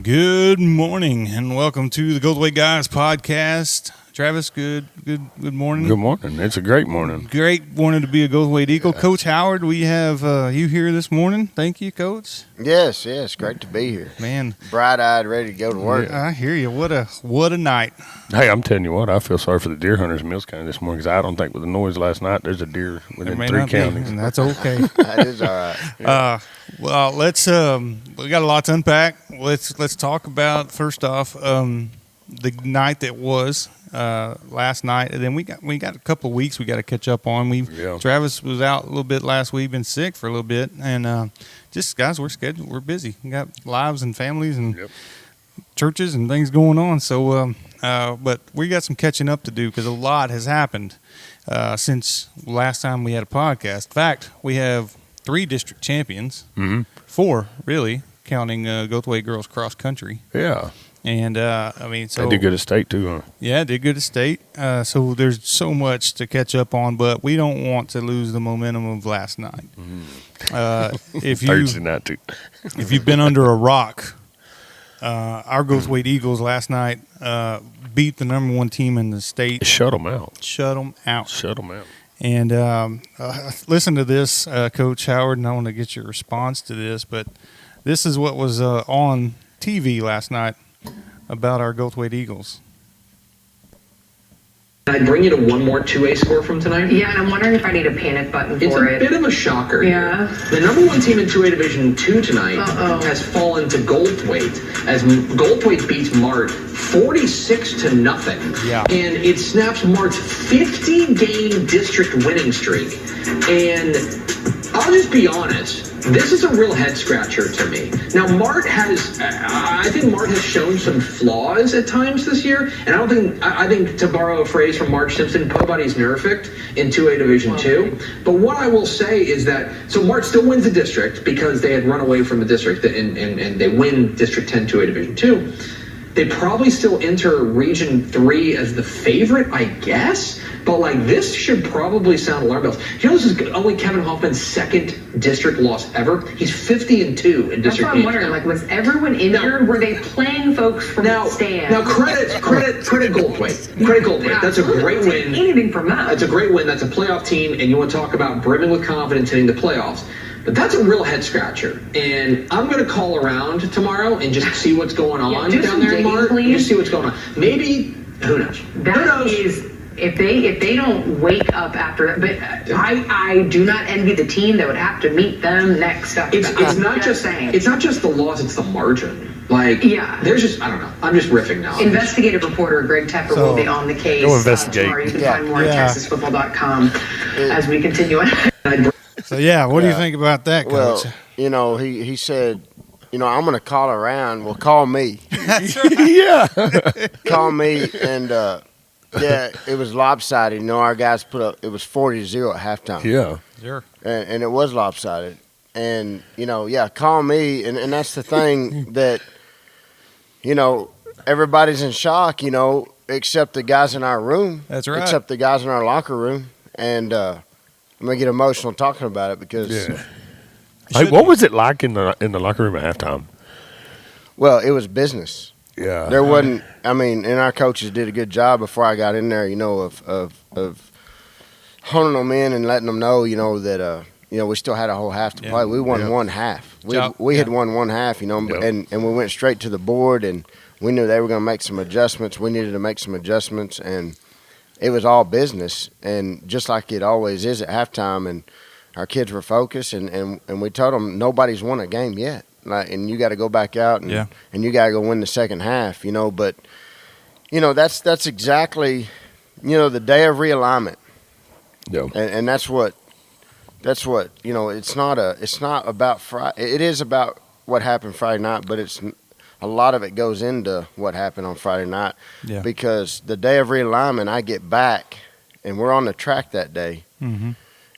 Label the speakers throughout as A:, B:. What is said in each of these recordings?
A: Good morning and welcome to the Goldthwaite Guys podcast. Travis, good morning.
B: Good morning. It's a great morning.
A: Great morning to be a Goldthwaite Eagle. Yeah. Coach Howard, we have you here this morning. Thank you, Coach.
C: Yes, great to be here.
A: Man.
C: Bright-eyed, ready to go to work.
A: Yeah, I hear you. What a night.
B: Hey, I'm telling you what, I feel sorry for the deer hunters in Mills County this morning because I don't think with the noise last night there's a deer within 3 counties.
A: And that's okay.
C: That is all right. Yeah.
A: Well, let's we got a lot to unpack. Let's talk about, first off, the night that was last night, and then we got a couple of weeks we got to catch up on. Travis was out a little bit last week, been sick for a little bit, and just guys, we're busy. We got lives and families and churches and things going on. So, but we got some catching up to do because a lot has happened since last time we had a podcast. In fact, we have 3 district champions, 4 really, counting Goldthwaite girls cross country.
B: Yeah.
A: And, so
B: they did good at state, too, huh?
A: Yeah, did good at state. So there's so much to catch up on, but we don't want to lose the momentum of last night. If you've been under a rock, our Goldthwaite Eagles last night beat the number 1 team in the state.
B: Shut them out.
A: And listen to this, Coach Howard, and I want to get your response to this, but this is what was on TV last night about our Goldthwaite Eagles.
D: Can I bring you to one more 2A score from tonight?
E: Yeah, and I'm wondering if I need a panic button for it.
D: It's a bit of a shocker.
E: Yeah.
D: The number 1 team in 2A Division 2 tonight has fallen to Goldthwaite as Goldthwaite beats Mart 46-0.
A: Yeah.
D: And it snaps Mart's 50-game district winning streak. And I'll just be honest, this is a real head scratcher to me. Now, I think Mart has shown some flaws at times this year, and I think to borrow a phrase from Mark Simpson, nobody's perfect in 2A Division 2. But what I will say is that, so Mart still wins the district because they had run away from the district, and they win District 10 2A Division 2. They probably still enter Region 3 as the favorite, I guess. But this should probably sound alarm bells. You know, this is only Kevin Hoffman's 2nd district loss ever. He's 50-2 in district.
E: That's what I'm wondering. Was everyone injured? Were they playing folks from the stand?
D: Now, credit Goldthwaite. Credit Goldthwaite.
E: Yeah,
D: that's a great win.
E: Anything from that.
D: That's a great win. That's a playoff team, and you want to talk about brimming with confidence hitting the playoffs. But that's a real head scratcher, and I'm going to call around tomorrow and just see what's going on down there in Mart. Just see what's going on. Maybe, who knows? Who knows?
E: If they don't wake up after that, but I do not envy the team that would have to meet them next up.
D: It's not just the loss; it's the margin. There's just, I don't know. I'm just riffing now.
E: Investigative reporter Greg Tepper will be on the case.
B: Go investigate.
E: Tomorrow. You can find more at TexasFootball.com as we continue.
A: So what do you think about that, Coach?
C: Well, he said, I'm going to call around. Well, call me.
B: Yeah.
C: Call me, and it was lopsided. Our guys put up. It was 40-0 at halftime.
B: Yeah.
A: Sure.
C: And it was lopsided. And call me. And that's the thing that everybody's in shock. Except the guys in our room.
A: That's right.
C: Except the guys in our locker room. And I'm gonna get emotional talking about it because.
B: Yeah. Hey, what was it like in the locker room at halftime?
C: Well, it was business.
B: Yeah.
C: There wasn't. And our coaches did a good job before I got in there. Of honing them in and letting them know. That we still had a whole half to play. We won one half. We had won one half. And we went straight to the board, and we knew they were going to make some adjustments. We needed to make some adjustments, and it was all business, and just like it always is at halftime. And our kids were focused, and we told them nobody's won a game yet. And you got to go back out and you got to go win the second half. But that's exactly the day of realignment.
B: Yeah.
C: And that's what it's not about Friday. It is about what happened Friday night, but it's a lot of it goes into what happened on Friday night.
A: Yeah.
C: Because the day of realignment, I get back, and we're on the track that day,
A: Mm-hmm.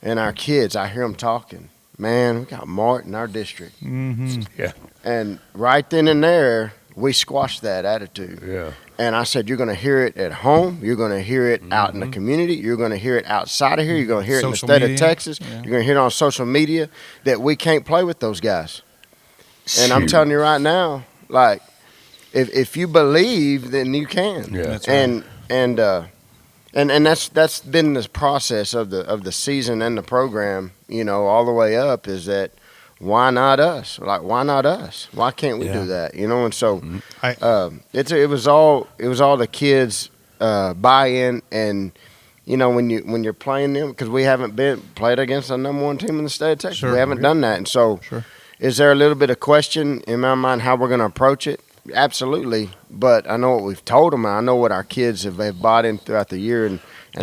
C: and our kids, I hear them talking. Man, we got Mart in our district.
A: Mm-hmm.
B: Yeah.
C: And right then and there, we squashed that attitude.
B: Yeah.
C: And I said, you're going to hear it at home. You're going to hear it out in the community. You're going to hear it outside of here. You're going to hear it in the state of Texas.
A: Yeah.
C: You're going to hear it on social media that we can't play with those guys. And I'm telling you right now, if you believe, then you can.
B: Yeah,
A: that's right.
C: And that's been the process of the season and the program, all the way up, is that why not us? Like, why not us? Why can't we do that? And so it was all the kids buy-in, and when you're playing them, because we haven't played against the number one team in the state of Texas.
A: Sure.
C: We haven't done that, and so is there a little bit of question in my mind how we're going to approach it? Absolutely, but I know what we've told them. I know what our kids have bought in throughout the year, and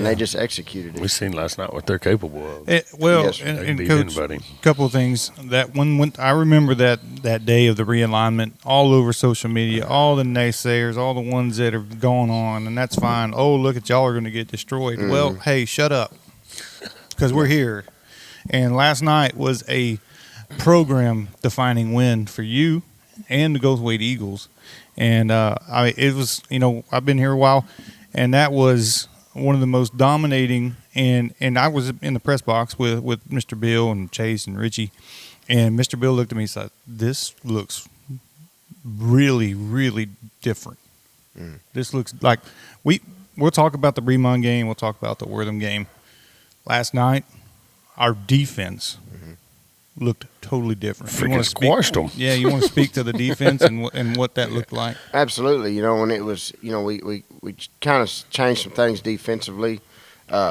C: they just executed it.
B: We seen last night what they're capable of.
C: Yes,
A: and
B: beat
A: Coach,
B: anybody.
A: a couple of things. That when I remember that day of the realignment, all over social media, all the naysayers, all the ones that are going on, and that's fine. Oh, look at y'all are going to get destroyed.
C: Mm-hmm.
A: Well, hey, shut up, because we're here. And last night was a program-defining win for you and the Goldthwaite Eagles. And it was, I've been here a while, and that was one of the most dominating. And I was in the press box with Mr. Bill and Chase and Richie, and Mr. Bill looked at me and said, "This looks really, really different. This looks like we'll talk about the Bremont game. We'll talk about the Wortham game. Last night, our defense looked totally different.
B: Freaking squashed them.
A: Yeah, you want to speak to the defense and what that looked like?
C: Absolutely. When it was, we kind of changed some things defensively,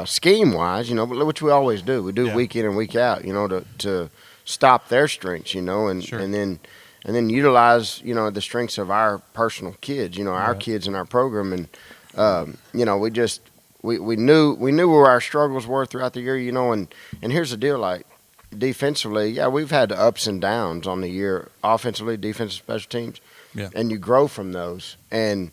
C: scheme-wise, which we always do. We do week in and week out, to stop their strengths, and then utilize, the strengths of our personal kids, our kids in our program. And, we knew where our struggles were throughout the year, and here's the deal, like, defensively, we've had the ups and downs on the year, offensively, defensive, special teams, and you grow from those. And,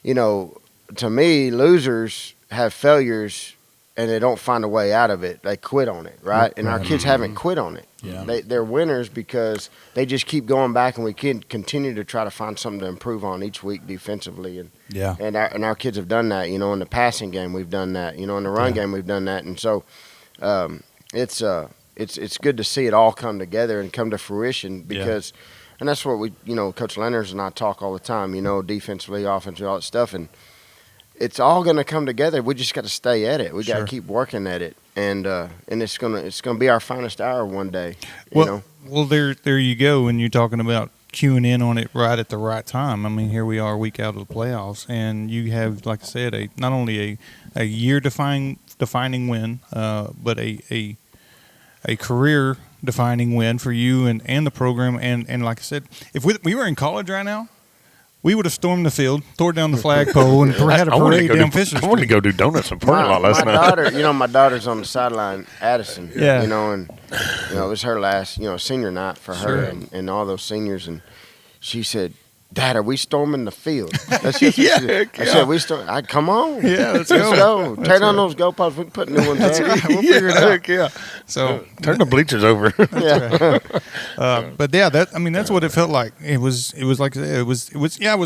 C: to me, losers have failures and they don't find a way out of it. They quit on it, right? And our kids haven't quit on it.
A: Yeah.
C: They're winners because they just keep going back, and we can continue to try to find something to improve on each week defensively. And our kids have done that, in the passing game we've done that, in the run game we've done that. And so it's good to see it all come together and come to fruition because and that's what we, Coach Leonard and I talk all the time, defensively, offensively, all that stuff. And it's all going to come together. We just got to stay at it. We got to keep working at it. And it's gonna be our finest hour one day.
A: Well, there you go. And you're talking about queuing in on it right at the right time. I mean, here we are a week out of the playoffs, and you have, like I said, not only a year-defining win, but a career-defining win for you and the program. And like I said, if we were in college right now, we would have stormed the field, tore down the flagpole, and had a parade down Fisher Street.
B: I wanted to go do donuts in parking lot last night.
C: My daughter's on the sideline, Addison.
A: Yeah.
C: And it was her last, senior night for her and all those seniors. And she said, "Dad, are we storming the field?" That's just what she said. I said, "We storm." Come on.
A: Yeah, let's go.
C: Tear down those goalposts. We can put new ones up.
A: We'll figure it out. Yeah. So
B: turn the bleachers over.
A: But that's what it felt like. It was like it was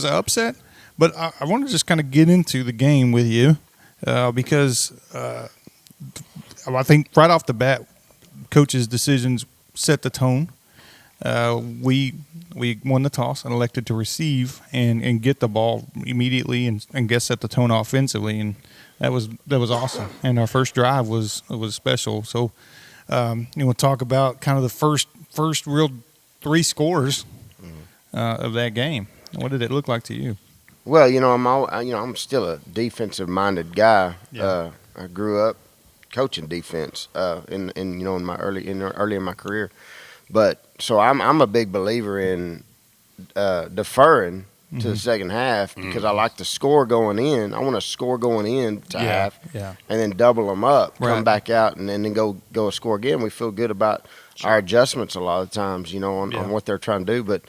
A: an upset. But I want to just kind of get into the game with you because I think right off the bat, coach's decisions set the tone. We won the toss and elected to receive and get the ball immediately and guess set the tone offensively, and that was awesome. And our first drive was special. So we'll talk about kind of the first real 3 scores of that game. What did it look like to you?
C: Well, I'm still a defensive minded guy.
A: Yeah.
C: I grew up coaching defense in my early in my career. But so I'm a big believer in deferring to the second half because I like to score going in. I want to score going in to half, and then double them up, come back out, and then go score again. We feel good about our adjustments a lot of times, on what they're trying to do. But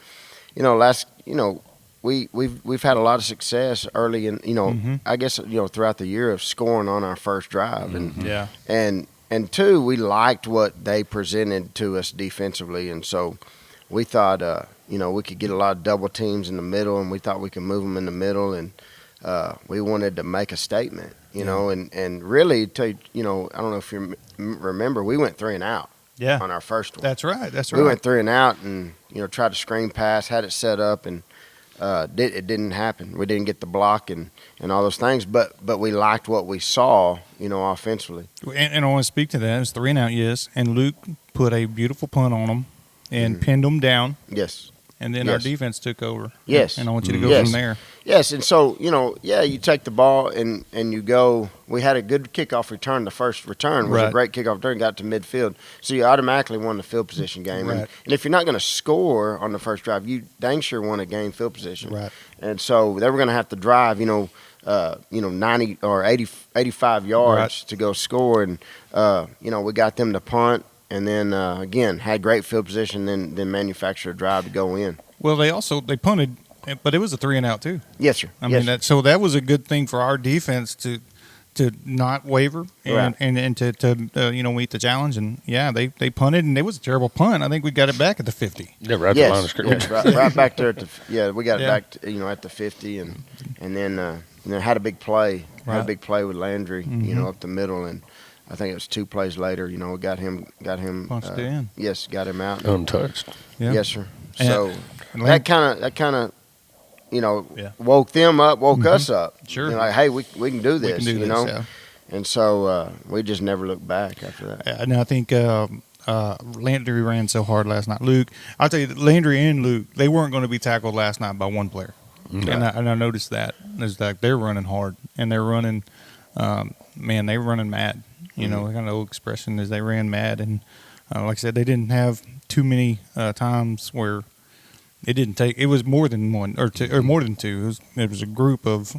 C: we've had a lot of success early in I guess throughout the year of scoring on our first drive, and two, we liked what they presented to us defensively, and so we thought, we could get a lot of double teams in the middle, and we thought we could move them in the middle, and we wanted to make a statement, and really, I don't know if you remember, we went 3 and out on our first one.
A: That's right.
C: We went 3 and out and, tried to screen pass, had it set up, and it didn't happen. We didn't get the block and all those things, but we liked what we saw, offensively.
A: And I want to speak to that. It's 3-and-out, yes. And Luke put a beautiful punt on them and pinned them down.
C: Yes.
A: And then our defense took over.
C: Yes.
A: And I want you to go from there.
C: Yes, and so, you take the ball and you go. We had a good kickoff return. The first return was a great kickoff return, got to midfield. So you automatically won the field position game.
A: Right.
C: And if you're not going to score on the first drive, you dang sure want to gain field position.
A: Right.
C: And so they were going to have to drive, 90 or 85 yards to go score. And, we got them to punt. And then, again, had great field position, then manufactured a drive to go in.
A: Well, they punted, but it was a 3-and-out too.
C: Yes, sir.
A: I mean, so that was a good thing for our defense to not waver and to meet the challenge. And, they punted, and it was a terrible punt. I think we got it back at the 50.
B: Yeah, right at the line of scrimmage.
C: Right back there at we got it back to, at the 50. And then, had a big play.
A: Right.
C: Had a big play with Landry, up the middle. And I think it was 2 plays later, we got him
A: Punched it in.
C: Yes, got him out.
B: Untouched.
A: Yeah.
C: Yes, sir.
A: And
C: So that kind of woke them up, woke us up.
A: Sure.
C: Like, hey, we can do this,
A: We can do this, yeah.
C: And so we just never looked back after that.
A: And I think Landry ran so hard last night. Luke, I'll tell you, Landry and Luke, they weren't going to be tackled last night by one player.
B: No.
A: And I noticed that. It's like they're running hard, and they're running, they were running mad. Kind of old expression is they ran mad. And like I said, they didn't have too many times where it didn't take. It was more than one or two, or more than two. It was a group of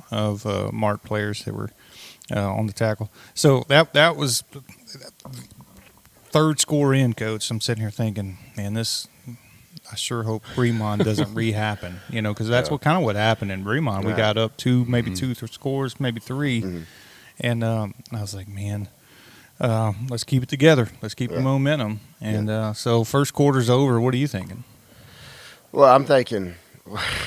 A: Mart players that were on the tackle. So that was third score in, Coach. I'm sitting here thinking, man, I sure hope Bremond doesn't re-happen, because that's what happened in Bremond. We got up maybe 2 scores, maybe 3. And I was like, man, let's keep it together. Let's keep the momentum. And so first quarter's over. What are you thinking?
C: Well, I'm thinking,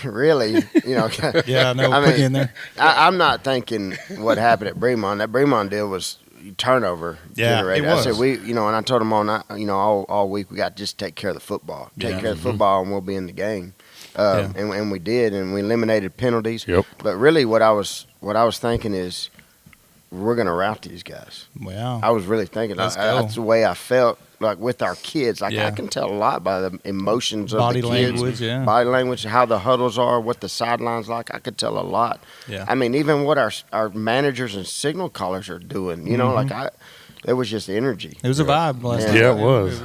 C: really,
A: Yeah, I know. Put you in there.
C: I'm not thinking what happened at Bremond. That Bremond deal was turnover generated.
A: It was.
C: I said and I told them all week we got to just take care of the football. Take care of the football, and we'll be in the game. And we did, and we eliminated penalties.
B: Yep.
C: But really, what I was thinking is, we're going to rout these guys.
A: Wow.
C: I was really thinking that's the way I felt, like with our kids. Like I can tell a lot by the emotions of the kids. Body language, how the huddles are, what the sidelines like. I could tell a lot.
A: Yeah.
C: I mean, even what our managers and signal callers are doing. There was just energy.
A: It was a vibe last night.
B: Yeah, it was.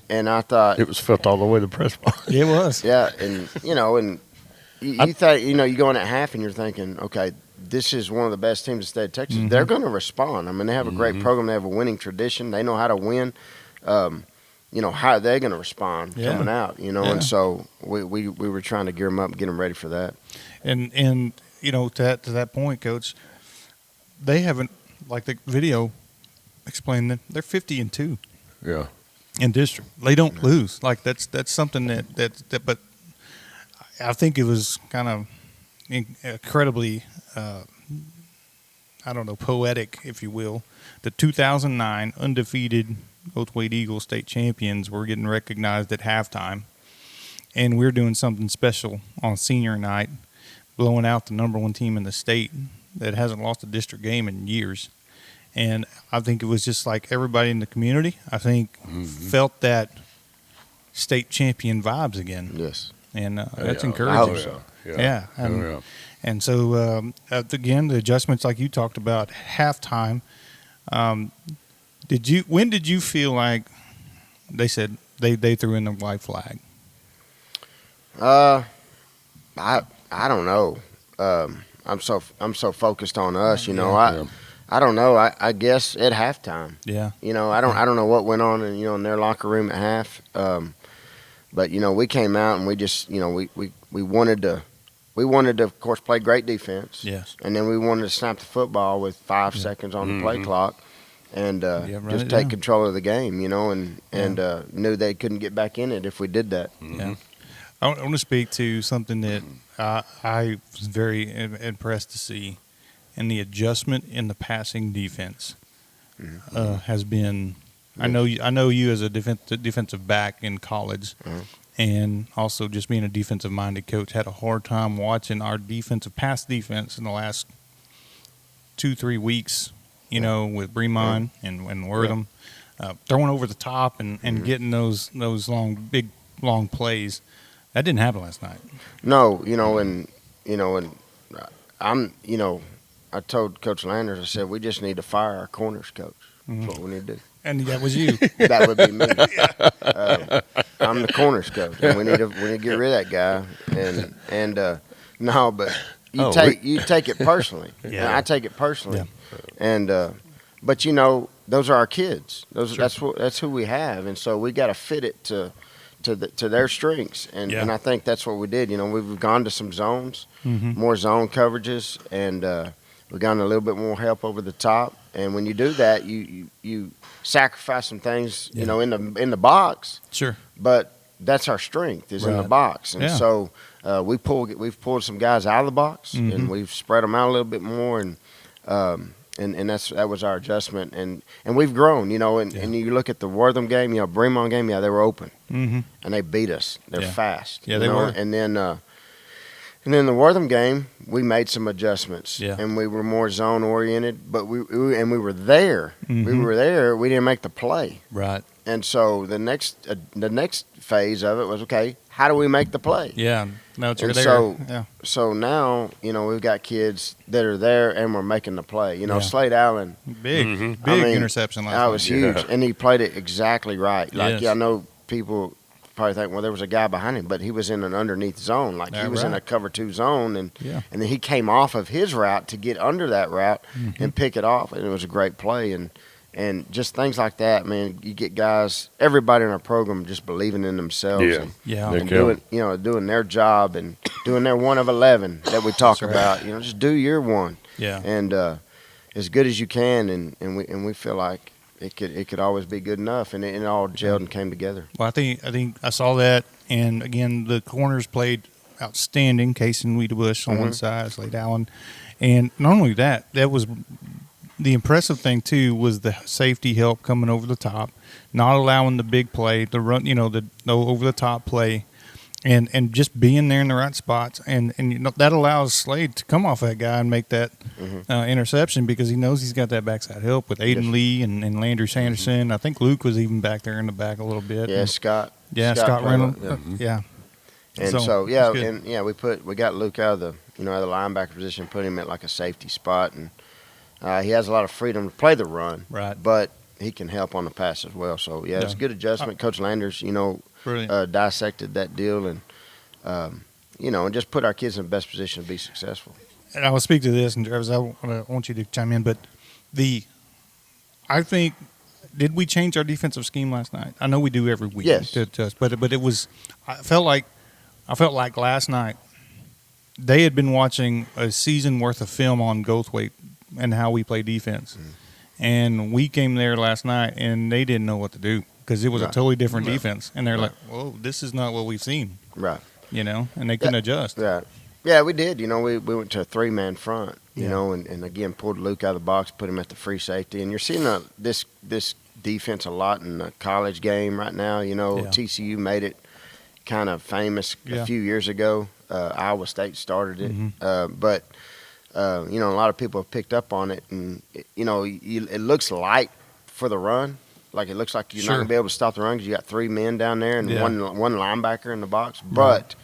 C: And I thought
B: it was felt all the way to the press box.
A: It was.
C: Yeah, and you think you go in at half and you're thinking, okay, this is one of the best teams in the state of Texas. They're going to respond. I mean, they have a great program. They have a winning tradition. They know how to win. How they're going to respond coming out. And so we were trying to gear them up and get them ready for that.
A: And to that point, Coach, they haven't, like the video explained, that they're 50-2.
B: Yeah.
A: In district, they don't lose. Like that's something that. But I think it was kind of incredibly, poetic, if you will. The 2009 undefeated Goldthwaite Eagles state champions were getting recognized at halftime, and we're doing something special on senior night, blowing out the number 1 team in the state that hasn't lost a district game in years. And I think it was just like everybody in the community, I think, felt that state champion vibes again.
C: Yes.
A: And that's encouraging.
C: I hope so.
A: Yeah. And so, again, the adjustments like you talked about, halftime, when did you feel like they said they threw in the white flag?
C: I don't know. I'm so focused on us, I don't know. I guess at halftime.
A: Yeah.
C: I don't know what went on in their locker room at half. But we came out and we just we wanted to of course play great defense.
A: Yes.
C: And then we wanted to snap the football with 5 seconds on the play clock and just take control of the game, and knew they couldn't get back in it if we did that.
A: Yeah. I want to speak to something that I was very impressed to see, and the adjustment in the passing defense has been. I know you as a defensive back in college, and also just being a defensive-minded coach, had a hard time watching our pass defense in the last 2-3 weeks, with Bremond and Wortham, throwing over the top and getting those big long plays. That didn't happen last night.
C: No, I told Coach Landers, I said, we just need to fire our corners coach. That's what we need to do.
A: And that was you.
C: That would be me. I'm the corners coach, and we need to get rid of that guy. No, but you take it personally.
A: Yeah.
C: And I take it personally.
A: Yeah.
C: And but those are our kids. That's who we have, and so we got to fit it to their strengths. And I think that's what we did. We've gone to some zones, more zone coverages, and we've gone a little bit more help over the top. And when you do that, you sacrifice some things, in the box.
A: Sure.
C: But that's our strength is in the box, and so we've pulled some guys out of the box, and we've spread them out a little bit more, and that was our adjustment, and we've grown, and you look at the Wortham game, Bremond game, they were open, and they beat us. They're fast.
A: Yeah, they were.
C: And then the Wortham game, we made some adjustments, and we were more zone oriented, but we were there. We were there. We didn't make the play.
A: Right.
C: And so the next phase of it was, okay, how do we make the play?
A: Yeah. No, it's there.
C: So now, we've got kids that are there and we're making the play. Slade Allen.
A: Big interception last night.
C: That was huge. And he played it exactly right. I know people probably think, well, there was a guy behind him, but he was in an underneath zone. He was in a cover 2 zone, and then he came off of his route to get under that route and pick it off, and it was a great play. And just things like that, man, you get guys, everybody in our program just believing in themselves and doing their job and doing their 1 of 11 that we talk about. Just do your one.
A: Yeah.
C: And as good as you can, and we feel like it could always be good enough, and it all gelled and came together.
A: Well, I think I saw that, and again, the corners played outstanding. Case and Wiedebusch on one side, Slade Allen, and not only that was the impressive thing too was the safety help coming over the top, not allowing the big play, the run, the over the top play, and just being there in the right spots, and that allows Slade to come off that guy and make that interception because he knows he's got that backside help with Aiden Lee and Landry Sanderson. I think Luke was even back there in the back a little bit.
C: Yeah, Scott.
A: Yeah, Scott Reynolds. Yeah.
C: And we got Luke out of the out of the linebacker position, put him at like a safety spot, and he has a lot of freedom to play the run,
A: right?
C: But he can help on the pass as well. So it's a good adjustment. Coach Landers, dissected that deal and just put our kids in the best position to be successful.
A: And I will speak to this, and Travis, I want you to chime in. But I think, did we change our defensive scheme last night? I know we do every week.
C: Yes.
A: But it was. I felt like last night they had been watching a season worth of film on Goldthwaite and how we play defense. And we came there last night, and they didn't know what to do because it was a totally different defense. And they're like, whoa, this is not what we've seen.
C: Right.
A: And they couldn't adjust.
C: Right. Yeah, we did. We went to a 3-man front, and again, pulled Luke out of the box, put him at the free safety. And you're seeing this defense a lot in the college game right now. TCU made it kind of famous a few years ago. Iowa State started it. But a lot of people have picked up on it, and it looks light for the run. Like it looks like you're not going to be able to stop the run because you got 3 men down there and one linebacker in the box. But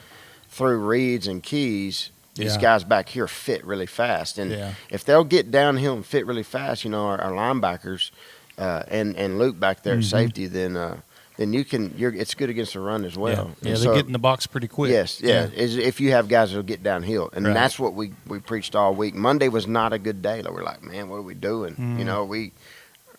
C: through reads and keys, these guys back here fit really fast. And if they'll get downhill and fit really fast, our linebackers and Luke back there at safety, then you can. It's good against the run as well.
A: Yeah, they get in the box pretty quick.
C: Yes, if you have guys that'll get downhill, and that's what we preached all week. Monday was not a good day. We're like, man, what are we doing?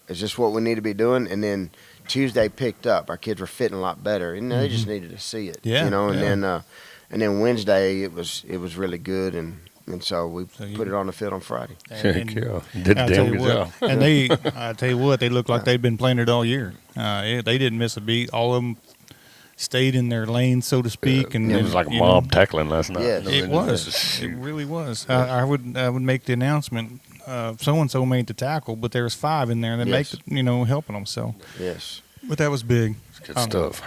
C: It's just what we need to be doing. And then Tuesday picked up. Our kids were fitting a lot better, and they just needed to see it. And then Wednesday it was really good, and so we put it on the field on Friday.
B: Did a damn good job.
A: And I tell you what, they looked like they'd been playing it all year. They didn't miss a beat. All of them stayed in their lane, so to speak. And
B: it was like a mob tackling last night.
C: Yes.
A: It was. It really was. I would make the announcement. So and so made the tackle, but there was 5 in there that make helping them. So
C: yes,
A: but that was big.
B: Good stuff.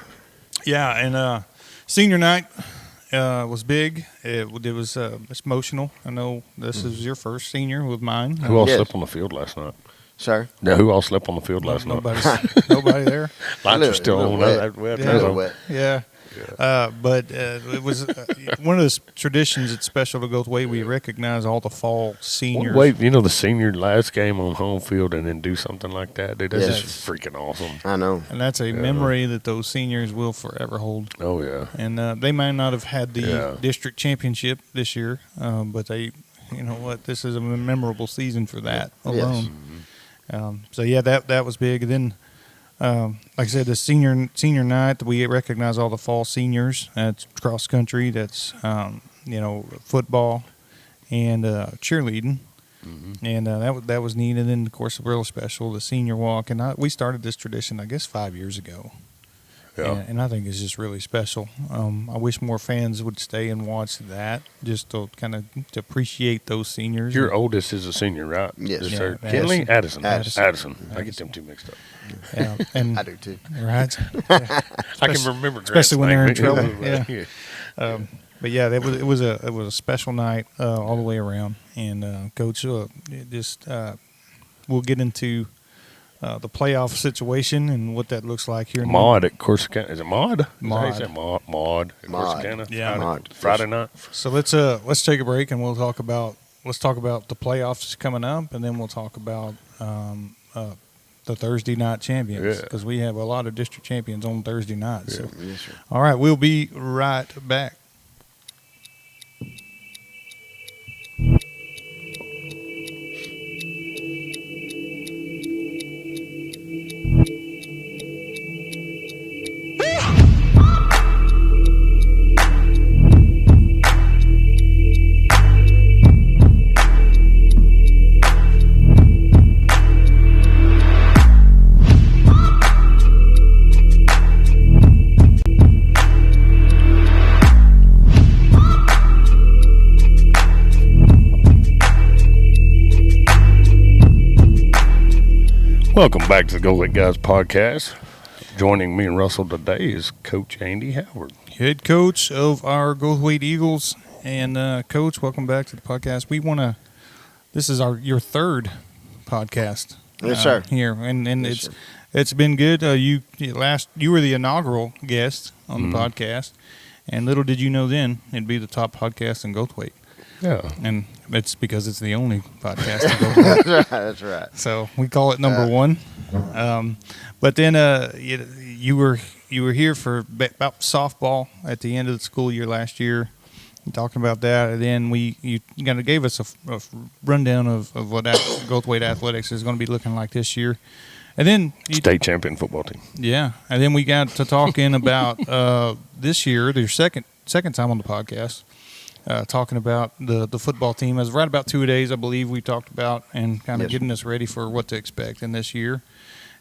A: Yeah, and Senior night was big. It was it's emotional. I know this is your first senior with mine.
B: Who all
C: Yes.
B: slept on the field last night?
C: Sir?
B: Yeah, who all slept on the field last night?
A: Nobody there.
B: Lights are still on.
C: Little wet.
A: Yeah. But it was one of those traditions that's special to Goldthwaite. We recognize all the fall seniors.
B: Wait, the senior last game on home field and then do something like that, dude. That's
C: Yes.
B: just freaking awesome.
C: I know.
A: And that's a memory that those seniors will forever hold.
B: Oh, yeah.
A: And they might not have had the
B: Yeah.
A: district championship this year, but they, you know what, this is a memorable season for that alone. So yeah, that was big. And then, like I said, the senior night, we recognize all the fall seniors. That's cross country. That's football and cheerleading. And that was neat. And then, of course, real special, the senior walk. And we started this tradition, I guess, 5 years ago.
B: Yeah.
A: And I think it's just really special. I wish more fans would stay and watch that, just to kind of to appreciate those seniors.
B: Your oldest is a senior, right?
C: Yes.
B: Is
A: Yeah,
B: there
A: Addison.
B: Addison.
C: Addison.
B: I get them two mixed up.
A: Yeah, and
C: I do too.
A: right.
B: I can remember
A: especially when they're in
B: Grant's
A: trouble.
B: name.
A: Yeah. But yeah, it was a special night all the way around. And Coach, we'll get into the playoff situation and what that looks like here.
B: Maud at Corsicana. Is it Maud?
A: Maud.
B: Is that Maud at
C: Maud.
B: Corsicana?
A: Yeah.
C: Maud.
B: Friday night.
A: So let's take a break and we'll talk about the playoffs coming up, and then we'll talk about the Thursday night champions,
B: Yeah.
A: because we have a lot of district champions on Thursday night. So,
C: Yes, sir.
A: all right, we'll be right back.
B: Welcome back to the Goldthwaite Guys podcast. Joining me and Russell today is Coach Andy Howard.
A: Head coach of our Goldthwaite Eagles. And Coach, welcome back to the podcast. This is your third podcast.
C: Yes, sir.
A: Here, and
C: Yes, sir.
A: it's been good. You were the inaugural guest on the podcast, and little did you know then it'd be the top podcast in Goldthwaite.
B: Yeah.
A: And it's because it's the only podcast in Goldthwaite.
C: That's right.
A: So we call it number one. But then you were here for about softball at the end of the school year last year, talking about that. And then you kind of gave us a rundown of what Goldthwaite athletics is going to be looking like this year. And then
B: State champion football team.
A: yeah, and then we got to talking about this year, your second time on the podcast. Talking about the football team. It was right about 2 days, I believe, we talked about, and kind of
C: Yes.
A: getting us ready for what to expect in this year.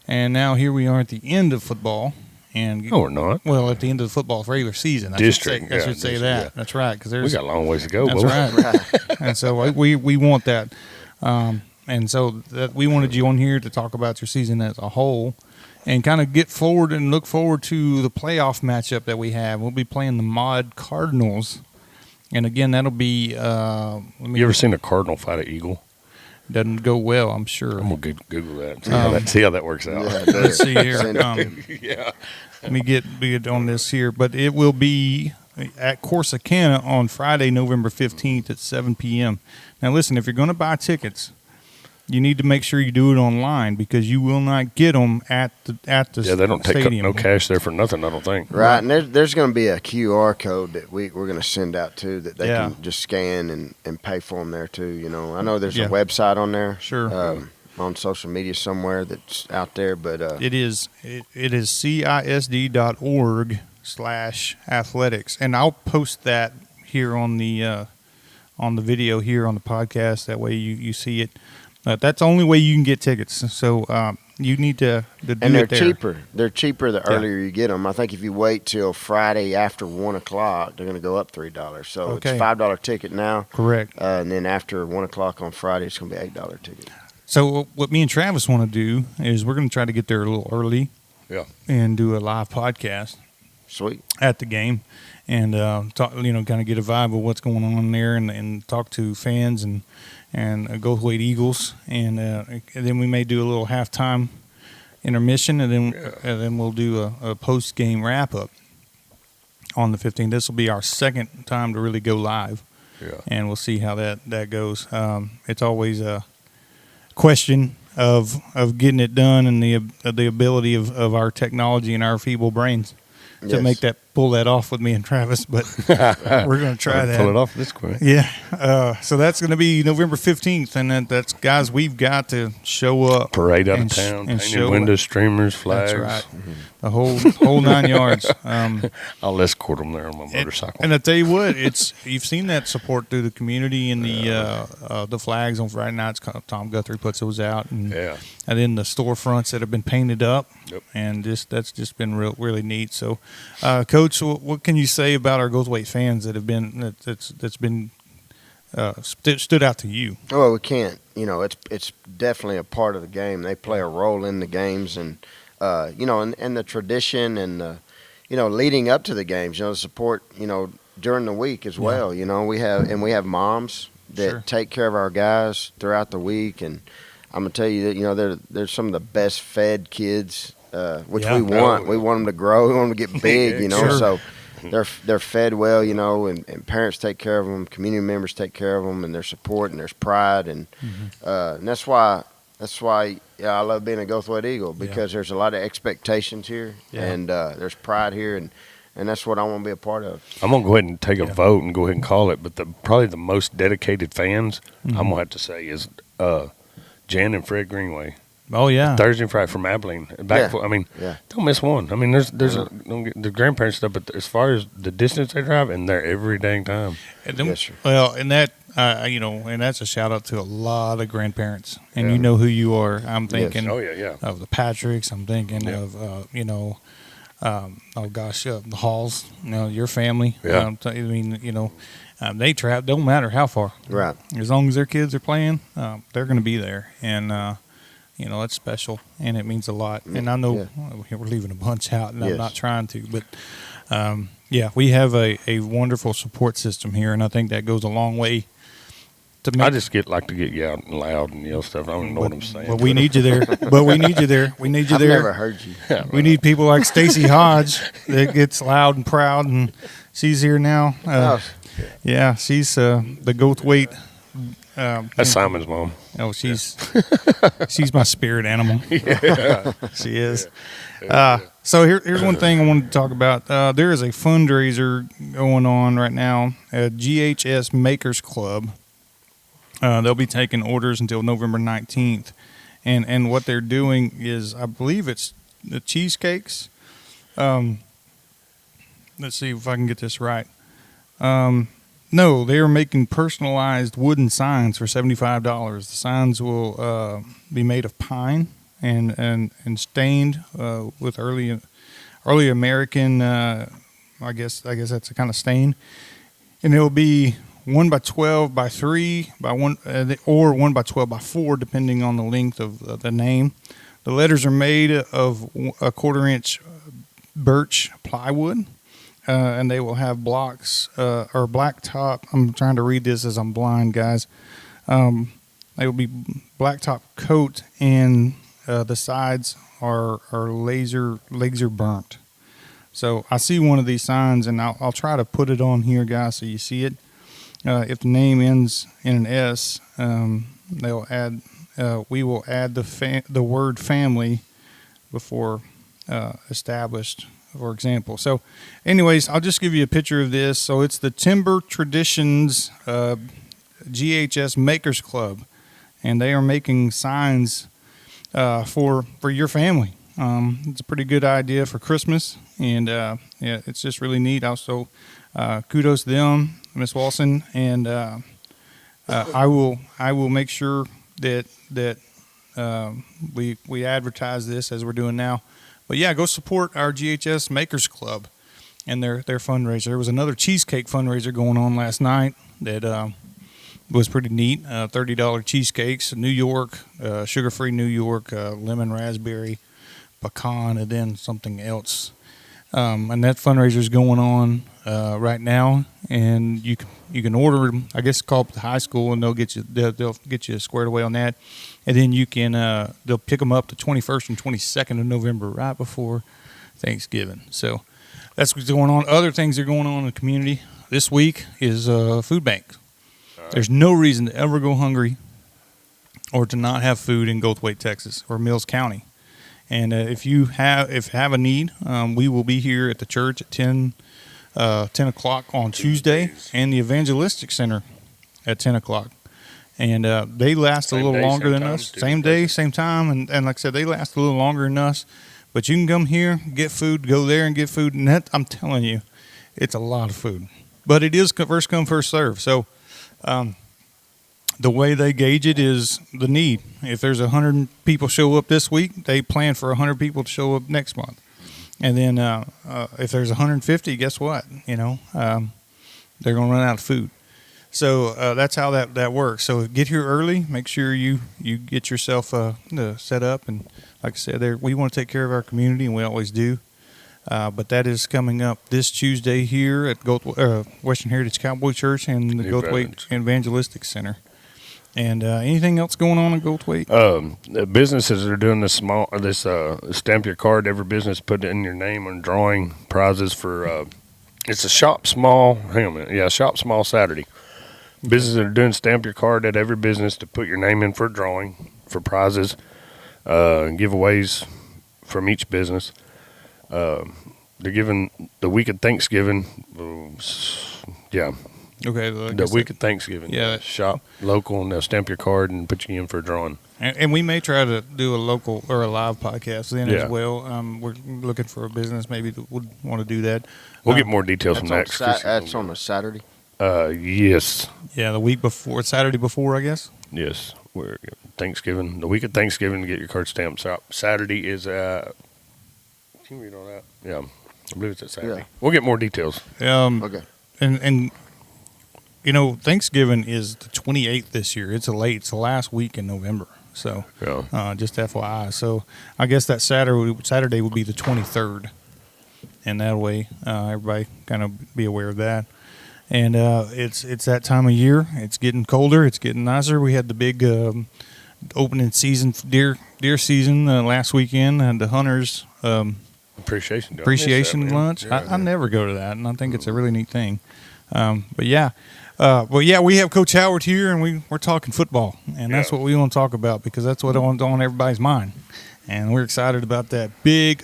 A: And now here we are at the end of football. And
B: No, we're not.
A: well, at the end of the football regular season, I
B: District,
A: should say, I should say
B: district,
A: that.
B: yeah.
A: That's right, because
B: We got a long ways to go.
A: that's
B: boy.
A: right. And so we want that. And so that we wanted you on here to talk about your season as a whole, and kind of get forward and look forward to the playoff matchup that we have. We'll be playing the Mod Cardinals. And again, that'll be.
B: You ever seen a cardinal fight an eagle?
A: Doesn't go well, I'm sure.
B: I'm gonna Google that. And see how that works out.
C: Yeah,
A: Let's see here.
C: Send it.
B: Yeah.
A: Let me get on this here. But it will be at Corsicana on Friday, November 15th at 7 p.m. Now, listen, if you're going to buy tickets, you need to make sure you do it online, because you will not get them at the
B: Yeah, they don't take
A: stadium.
B: no cash there for nothing, I don't think.
C: Right, and there's going to be a QR code that we're going to send out too, that they
A: Yeah.
C: can just scan and pay for them there too. You know, I know there's
A: Yeah.
C: a website on there,
A: Sure.
C: on social media somewhere that's out there, but
A: It is CISD.org/athletics, and I'll post that here on the video here on the podcast. That way you see it. That's the only way you can get tickets. So you need to do
C: and they're
A: it there.
C: cheaper. They're cheaper the
A: Yeah.
C: earlier you get them. I think if you wait till Friday after 1 o'clock, they're going to go up $3. So
A: Okay.
C: it's $5 ticket now,
A: Correct.
C: and then after 1 o'clock on Friday, it's going to be $8 ticket.
A: So what me and Travis want to do is we're going to try to get there a little early.
B: Yeah.
A: And do a live podcast
C: Sweet.
A: at the game. and talk, kind of get a vibe of what's going on there, and talk to fans and Goldthwaite Eagles, and then we may do a little halftime intermission, and then we'll do a post game wrap up on the 15th. This will be our second time to really go live, and we'll see how that goes. It's always a question of getting it done, and the ability of our technology and our feeble brains to pull that off with me and Travis, but we're going to try that.
B: Pull it off this quick.
A: Yeah. So that's going to be November 15th, and that's guys, we've got to show up.
B: Parade out of town,
A: and
B: painted window streamers, flags.
A: That's right. The whole 9 yards.
B: I'll escort them there on my motorcycle.
A: And I tell you what, you've seen that support through the community and the flags on Friday nights. Tom Guthrie puts those out, and then the storefronts that have been painted up, and that's just been really neat. So, Coach, what can you say about our Goldthwaite fans that have been that's been stood out to you?
C: Well, we can't. It's definitely a part of the game. They play a role in the games, and and the tradition, and leading up to the games. The support. During the week as well. We have moms that take care of our guys throughout the week, and I'm gonna tell you that they're some of the best fed kids. Which we want. We want them to grow. We want them to get big, Sure. So they're fed well, and parents take care of them, community members take care of them, and their support, and there's pride, and that's why I love being a Goldthwaite Eagle, because there's a lot of expectations here, and there's pride here, and that's what I want to be a part of.
B: I'm gonna go ahead and take a vote and go ahead and call it, but probably the most dedicated fans I'm gonna have to say is Jan and Fred Greenway.
A: Oh yeah,
B: Thursday and Friday from Abilene. Don't miss one. there's the grandparents stuff, but as far as the distance they drive, and they're every dang time.
A: And that and that's a shout out to a lot of grandparents, and you know who you are. I'm thinking, of the Patricks. I'm thinking of the Halls. Your family.
B: Yeah.
A: They trap. Don't matter how far.
C: Right.
A: As long as their kids are playing, they're going to be there, and. It's special, and it means a lot. And I know we're leaving a bunch out, and I'm not trying to, but we have a wonderful support system here, and I think that goes a long way.
B: I just like to get out and loud and yell stuff. I don't know what I'm saying.
A: Well, we need you there. We need you there. I've
C: never heard you.
A: We need people like Stacy Hodge that gets loud and proud, and she's here now. She's the Goldthwaite.
B: That's Simon's mom.
A: Oh, she's my spirit animal. She is. So here's one thing I wanted to talk about. There is a fundraiser going on right now at GHS Makers Club. They'll be taking orders until November 19th, and what they're doing is, I believe it's the cheesecakes. Let's see if I can get this right. No, they are making personalized wooden signs for $75. The signs will be made of pine and stained with early American. I guess that's a kind of stain, and it will be 1 by 12 by 3 by 1 or 1 by 12 by 4, depending on the length of the name. The letters are made of a 1/4-inch birch plywood. And they will have blocks or blacktop. I'm trying to read this as I'm blind, guys. They will be blacktop coat, and the sides are laser burnt. So I see one of these signs, and I'll try to put it on here, guys, so you see it. If the name ends in an S, they'll add. We will add the word family before established, for example. So anyways, I'll just give you a picture of this. So it's the Timber Traditions GHS Makers Club, and they are making signs for your family. It's a pretty good idea for Christmas, and it's just really neat. Also, kudos to them, Miss Walson, and I will make sure that we advertise this as we're doing now. But yeah, go support our GHS Makers Club and their fundraiser. There was another cheesecake fundraiser going on last night that was pretty neat. $30 cheesecakes, New York, sugar-free New York, lemon raspberry, pecan, and then something else. And that fundraiser is going on right now, and you can order them. I guess call up the high school, and they'll get you squared away on that, and then you can they'll pick them up the 21st and 22nd of November, right before Thanksgiving. So that's what's going on. Other things that are going on in the community this week is food banks. Right. There's no reason to ever go hungry or to not have food in Goldthwaite, Texas, or Mills County. And if you have a need, we will be here at the church at 10 o'clock on Tuesday, and the Evangelistic Center at 10 o'clock. And they last a little longer than us. Same day, same time. And like I said, they last a little longer than us. But you can come here, get food, go there and get food. And that, I'm telling you, it's a lot of food. But it is first come, first serve. So the way they gauge it is the need. If there's 100 people show up this week, they plan for 100 people to show up next month. And then if there's 150, guess what? They're going to run out of food. So that's how that works. So get here early. Make sure you get yourself set up. And like I said, we want to take care of our community, and we always do. But that is coming up this Tuesday here at Western Heritage Cowboy Church and the Goldthwaite Evangelistic Center. And anything else going on in Goldthwaite?
B: The businesses are doing this stamp your card. Every business put in your name on drawing prizes for. It's a shop small. Hang on a minute. Yeah, shop small Saturday. Businesses are doing stamp your card at every business to put your name in for a drawing for prizes, giveaways from each business. They're giving the week of Thanksgiving. Yeah.
A: Okay.
B: The week of Thanksgiving. Yeah. Shop local, and they'll stamp your card and put you in for a drawing.
A: And we may try to do a local or a live podcast then as well. We're looking for a business maybe that would want to do that.
B: We'll get more details from that.
C: That's on a Saturday?
B: Yes.
A: Yeah, the week before, Saturday before, I guess.
B: Yes. We're Thanksgiving, the week of Thanksgiving, to get your card stamped. Saturday is can you read on that? Yeah. I believe it's at Saturday. Yeah. We'll get more details.
C: Okay.
A: And Thanksgiving is the 28th this year. It's the last week in November. So, just FYI. So, I guess that Saturday would be the 23rd, and that way everybody kind of be aware of that. And it's that time of year. It's getting colder. It's getting nicer. We had the big opening season deer season last weekend, and the hunters appreciation lunch. Yeah, I never go to that, and I think it's a really neat thing. But we have Coach Howard here, and we're talking football, and that's what we want to talk about, because that's what on everybody's mind. And we're excited about that big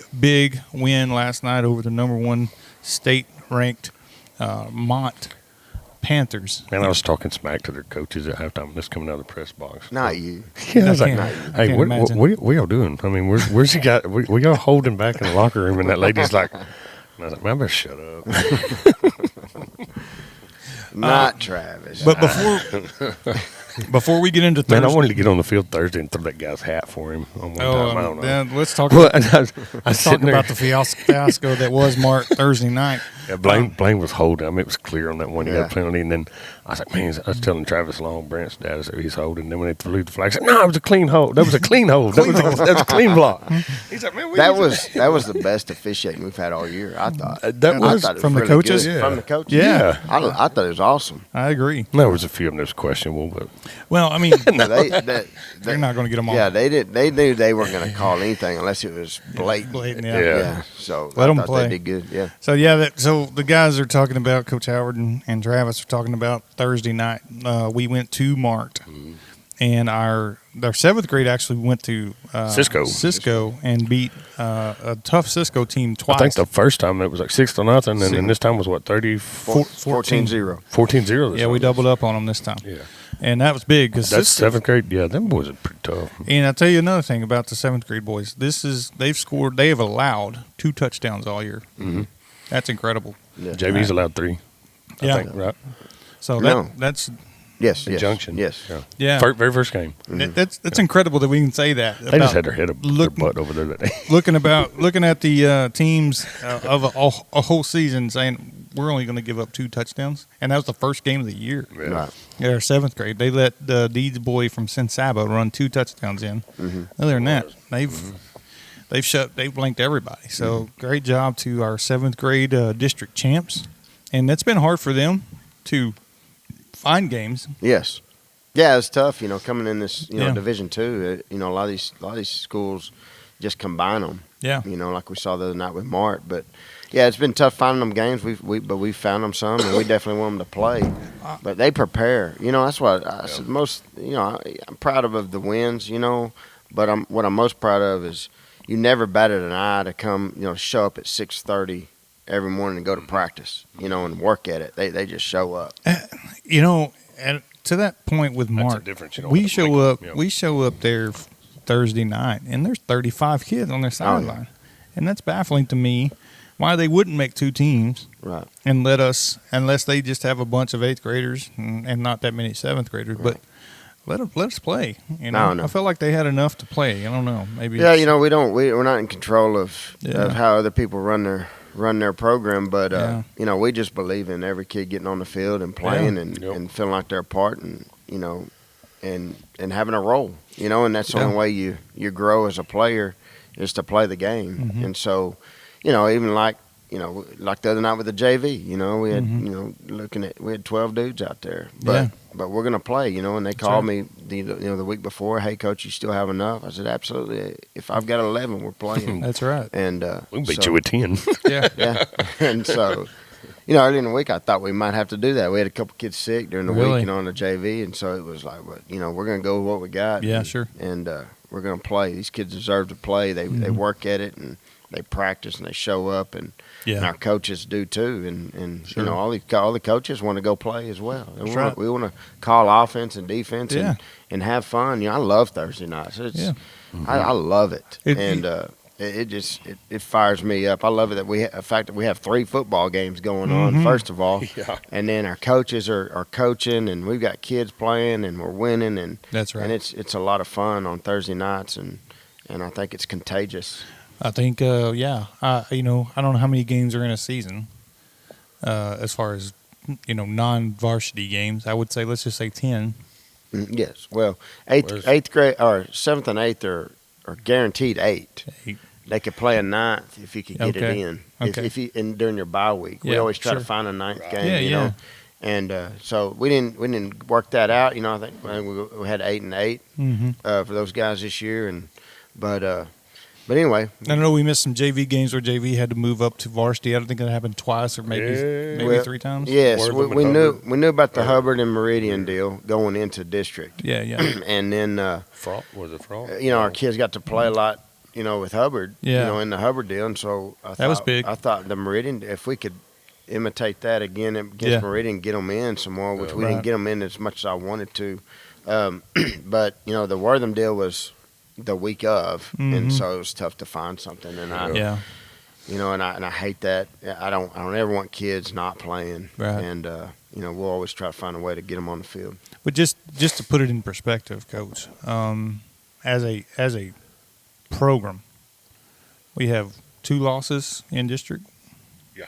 A: win last night over the number 1 state-ranked Mont Panthers.
B: Man, I was talking smack to their coaches at halftime. This coming out of the press box.
C: Not you.
B: Yeah, I was like, hey, what y'all doing? I mean, where's he got? We got hold him back in the locker room, and that lady's like, and I was like, man, I better shut up.
C: Not Travis.
A: But before we get into Thursday,
B: man, I wanted to get on the field Thursday and throw that guy's hat for him on one time. I don't know.
A: Let's talk about the fiasco that was Mark Thursday night.
B: Yeah, Blaine was holding. I mean, it was clear on that one. He got a penalty, and then I was like, man, I was telling Travis Long, Brant's dad, I said, he's holding. And then when they threw the flag, I said, no, it was a clean hold. That was a clean hold. That was a clean block. He's like, man, that
C: was the best officiating we've had all year, I thought.
B: That was
A: from the coaches?
C: Yeah. From the coaches?
A: Yeah.
C: I thought it was awesome.
A: I agree.
B: There was a few of them that was questionable, but.
A: Well, I mean,
C: they're
A: not going to get them all.
C: Yeah, they knew they weren't going to call anything unless it was blatant.
A: Yeah.
C: So
A: let them play.
C: They did good. Yeah.
A: So so the guys are talking about, Coach Howard and Travis are talking about Thursday night. We went to Mart, and our 7th grade actually went to Cisco and beat a tough Cisco team twice.
B: I think the first time it was like 6-0, and this time was what,
C: 14-0.
B: 14-0.
A: Yeah, we doubled up on them this time.
B: Yeah.
A: And that was big, because
B: that's 7th grade. Yeah, them boys are pretty tough.
A: And I'll tell you another thing about the 7th grade boys. They have allowed 2 touchdowns all year.
B: Mm-hmm.
A: That's incredible.
B: Yeah. JV's allowed 3. I think, right?
A: So that's
C: yes,
B: Junction.
C: Yes.
A: Yeah.
B: Very first game.
A: Mm-hmm. That's incredible that we can say that.
B: They just had their head up their butt over there that day.
A: looking at the teams of a whole season, saying we're only going to give up 2 touchdowns, and that was the first game of the year.
B: Yeah. Right.
A: Yeah, our 7th grade, they let the Deeds boy from Sin Saba run 2 touchdowns in. Mm-hmm. Other than that, they've blanked everybody. So great job to our 7th grade district champs, and that's been hard for them to find games.
C: Yes. Yeah, it's tough, coming in this,
A: Yeah.
C: Division II. A lot of these schools just combine them.
A: Yeah.
C: Like we saw the other night with Mart. But yeah, it's been tough finding them games. But we found them some, and we definitely want them to play. But they prepare. That's what I said most. I'm proud of the wins. But what I'm most proud of is you never batted an eye to come. Show up at 6:30 every morning and go to practice. And work at it. They just show up.
A: And to that point with Mark, we show up there Thursday night, and there's 35 kids on their sideline, and that's baffling to me. Why they wouldn't make 2 teams,
C: right?
A: And let us, unless they just have a bunch of 8th graders and not that many 7th graders,
C: right.
A: But let us play.
C: No.
A: I felt like they had enough to play. I don't know, maybe.
C: Yeah, we're not in control of how other people run their program, but we just believe in every kid getting on the field and playing and feeling like they're a part and and having a role, and that's the only way you grow as a player is to play the game.
A: Mm-hmm.
C: And so, even like the other night with the JV, we had we had 12 dudes out there, but we're gonna play, and they called me the week before, hey coach, you still have enough? I said absolutely. If I've got 11, we're playing.
A: That's right.
C: And
B: we can beat you with 10.
C: yeah. And so, early in the week I thought we might have to do that. We had a couple kids sick during the week, on the JV, and so it was like, we're gonna go with what we got.
A: Yeah,
C: and,
A: sure.
C: And we're gonna play. These kids deserve to play. They work at it and they practice and they show up and our coaches do too, and
A: sure.
C: all the coaches want to go play as well. We want to call offense and defense and have fun. I love Thursday nights. I love it, and it fires me up. I love it that the fact that we have 3 football games going on. First of all, and then our coaches are coaching, and we've got kids playing, and we're winning, and
A: that's right.
C: And it's a lot of fun on Thursday nights, and I think it's contagious.
A: I think, I don't know how many games are in a season as far as, non-varsity games. I would say, let's just say 10.
C: Yes. Well, eighth grade or 7th and 8th are guaranteed 8. They could play a 9th if you could get it in.
A: Okay.
C: If you during your bye week, we always try to find a 9th game.
A: Yeah.
C: And so we didn't work that out. I think we had 8 and 8 for those guys this year, But anyway,
A: I know we missed some JV games where JV had to move up to varsity. I don't think that happened twice or maybe 3 times.
C: Yes, we knew about the Hubbard and Meridian deal going into district.
A: Yeah.
C: And then
B: Was it fraud?
C: our kids got to play a lot, with Hubbard. In the Hubbard deal, and so
A: that was big.
C: I thought the Meridian, if we could imitate that again against Meridian, get them in some more, which we didn't get them in as much as I wanted to. But the Wortham deal was the week of, and so it was tough to find something. And I hate that. I don't ever want kids not playing.
A: Right.
C: And we'll always try to find a way to get them on the field.
A: But just to put it in perspective, Coach, as a program, we have 2 losses in district.
B: Yeah.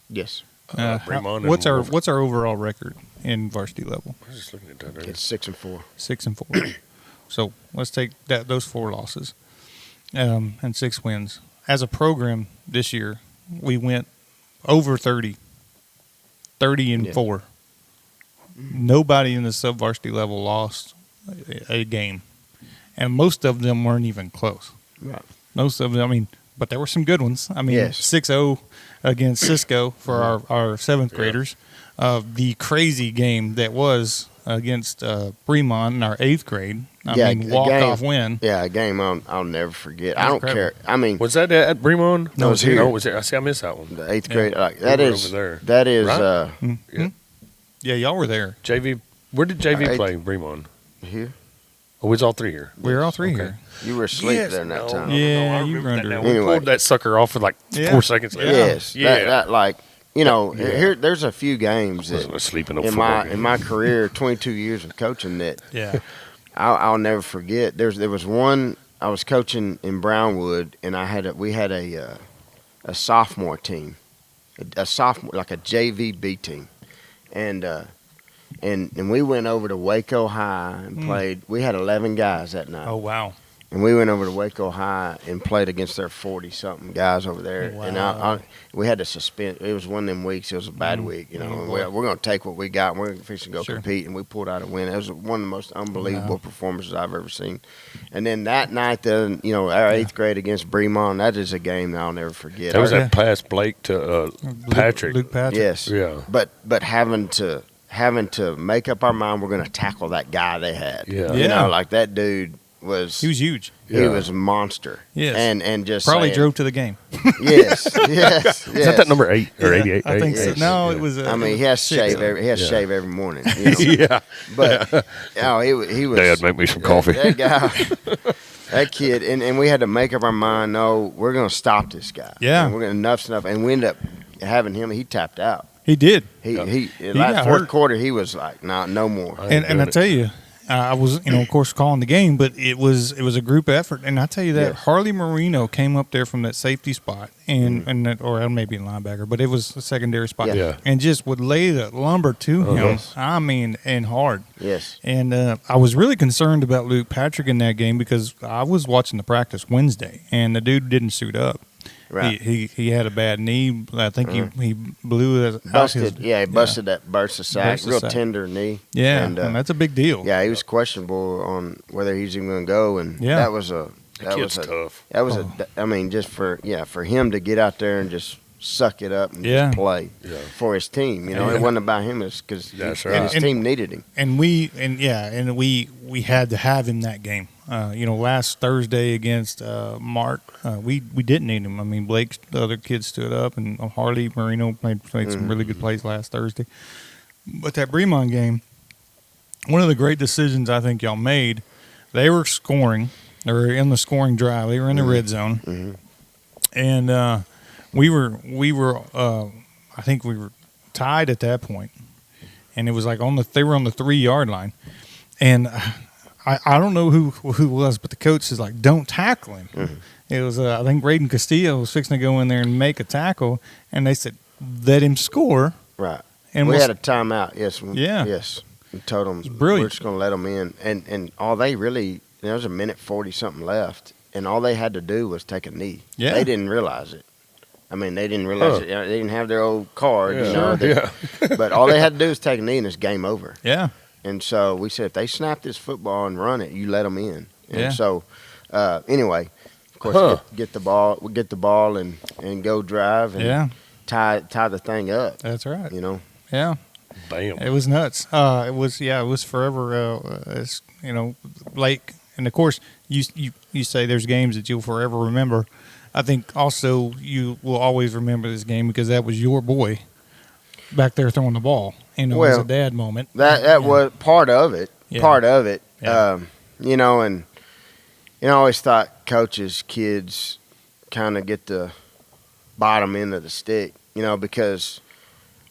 C: Yes.
A: What's our overall record in varsity level?
B: I was just looking at that.
C: It's 6-4.
A: 6-4. So let's take those 4 losses and 6 wins. As a program this year, we went over 30 and 4. Nobody in the sub-varsity level lost a game, and most of them weren't even close.
C: Right.
A: Most of them, but there were some good ones. 6-0 against Cisco for our 7th graders. The crazy game that was against Bremont in our 8th grade. Walk-off win.
C: Yeah, a game I'll never forget. I don't care.
B: Was that at Bremont?
C: No, it was here.
B: Oh, was it? I missed that one.
C: The 8th grade.
B: That is over there.
C: That is.
B: Right?
A: Yeah, y'all were there.
B: JV. Where did JV play? Bremont.
C: Here.
B: Oh, we was all 3 here.
A: We were all 3 here.
C: You were asleep there in that time.
A: Yeah,
B: I
A: you were under.
B: We pulled that sucker off with 4 seconds left.
C: Yes.
B: Yeah.
C: Here there's a few games that in my career, 22 years of coaching, that I'll never forget. There was one I was coaching in Brownwood, and we had a sophomore team, a sophomore, like a JVB team, and we went over to Waco High and played. We had 11 guys that night.
A: Oh wow!
C: And we went over to Waco High and played against their 40-something guys over there.
A: Wow.
C: And we had to suspend. It was one of them weeks. It was a bad week, you know. And we're going to take what we got, and we're going to go compete. And we pulled out a win. It was one of the most unbelievable performances I've ever seen. And then that night, our 8th grade against Bremont, that is a game that I'll never forget.
B: That was that pass Blake to Patrick.
A: Luke Patrick.
C: Yes.
B: Yeah.
C: But having to make up our mind, we're going to tackle that guy they had.
B: Yeah.
C: You know, like that dude
A: He was huge.
C: He was a monster.
A: Yes.
C: And just
A: Probably
C: saying,
A: drove to the game.
C: Yes.
B: Is that number 8 or 88?
A: I think so.
C: Yes.
A: No, it was.
C: I mean, he has to shave every morning. You know?
B: Yeah.
C: But he was.
B: Dad, make me some coffee.
C: That guy, that kid, and we had to make up our mind. No, we're going to stop this guy.
A: Yeah.
C: And we're going to enough's enough, and we ended up having him. He tapped out.
A: He did.
C: He
A: got
C: fourth
A: hurt.
C: quarter. He was like, no more.
A: And I tell you, I was, of course, calling the game, but it was a group effort. And I tell you that Harley Marino came up there from that safety spot, or maybe a linebacker, but it was a secondary spot, and just would lay the lumber to him.
C: Yes.
A: I mean, and hard.
C: Yes.
A: And I was really concerned about Luke Patrick in that game because I was watching the practice Wednesday, and the dude didn't suit up.
C: Right.
A: He had a bad knee. I think he blew his
C: Busted. He busted that burst of sack.
A: Burst of
C: Real
A: sack.
C: tender knee.
A: Yeah, and that's a big deal.
C: Yeah, he was questionable on whether he's even going to go, and that was
B: tough.
C: That was I mean, just for him to get out there and just suck it up and just play for his team. You know, it wasn't about him. It's because his team needed him.
A: And we had to have him that game. Last Thursday against Mark, we didn't need him. I mean, Blake, the other kids stood up, and Harley Marino made some really good plays last Thursday. But that Bremont game, one of the great decisions I think y'all made, they were scoring. They were in the scoring drive. They were in the red zone, and we were. I think we were tied at that point, and it was like they were on the 3-yard line, and I don't know who it was, but the coach is like, "Don't tackle him." Mm-hmm. It was I think Braden Castillo was fixing to go in there and make a tackle, and they said, "Let him score."
C: Right.
A: And
C: we had a timeout. Yes.
A: Yeah.
C: Yes. We told them
A: brilliant.
C: We're just going to let them in, and all they really there was a minute 40 something left, and all they had to do was take a knee.
A: Yeah.
C: They didn't realize it. I mean, they didn't realize it. They didn't have their old card. But all they had to do was take a knee, and it's game over.
A: Yeah.
C: And so we said, if they snap this football and run it, you let them in. And
A: Yeah.
C: so, anyway, of course, get the ball and go drive and tie the thing up.
A: That's right.
C: You know.
A: Yeah.
B: Bam.
A: It was nuts. It was forever. Blake, and of course, you say there's games that you'll forever remember. I think also you will always remember this game because that was your boy back there throwing the ball. It was a dad moment.
C: That was part of it.
A: Yeah.
C: Part of it.
A: Yeah.
C: And I always thought coaches, kids, kind of get the bottom end of the stick. Because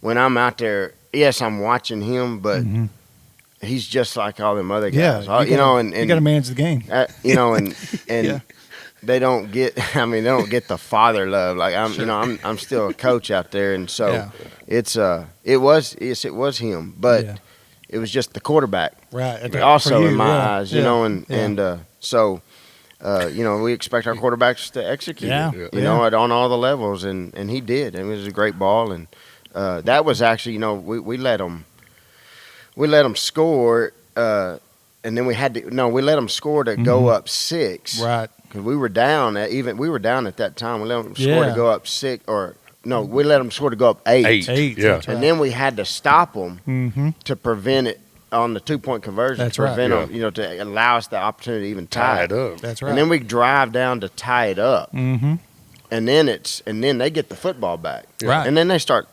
C: when I'm out there, yes, I'm watching him, but he's just like all them other guys.
A: Yeah, you got to manage the game.
C: And they don't get. I mean, they don't get the father love. Like I'm still a coach out there, and so it was him, but it was just the quarterback,
A: right?
C: Also in my eyes, so we expect our quarterbacks to execute. On all the levels, and he did. It was a great ball, and that was actually we let them score, and then we let them score to go up 6,
A: right?
C: Because we were down at that time. We let them score to go up 6, we let them score to go up 8.
A: 8,
B: yeah.
A: right.
C: And then we had to stop them to prevent it on the 2-point conversion.
A: That's
C: to prevent them, to allow us the opportunity to even tie
B: it up.
A: That's right.
C: And then we drive down to tie it up. Mm-hmm. And then they get the football back.
A: Right.
C: And then they start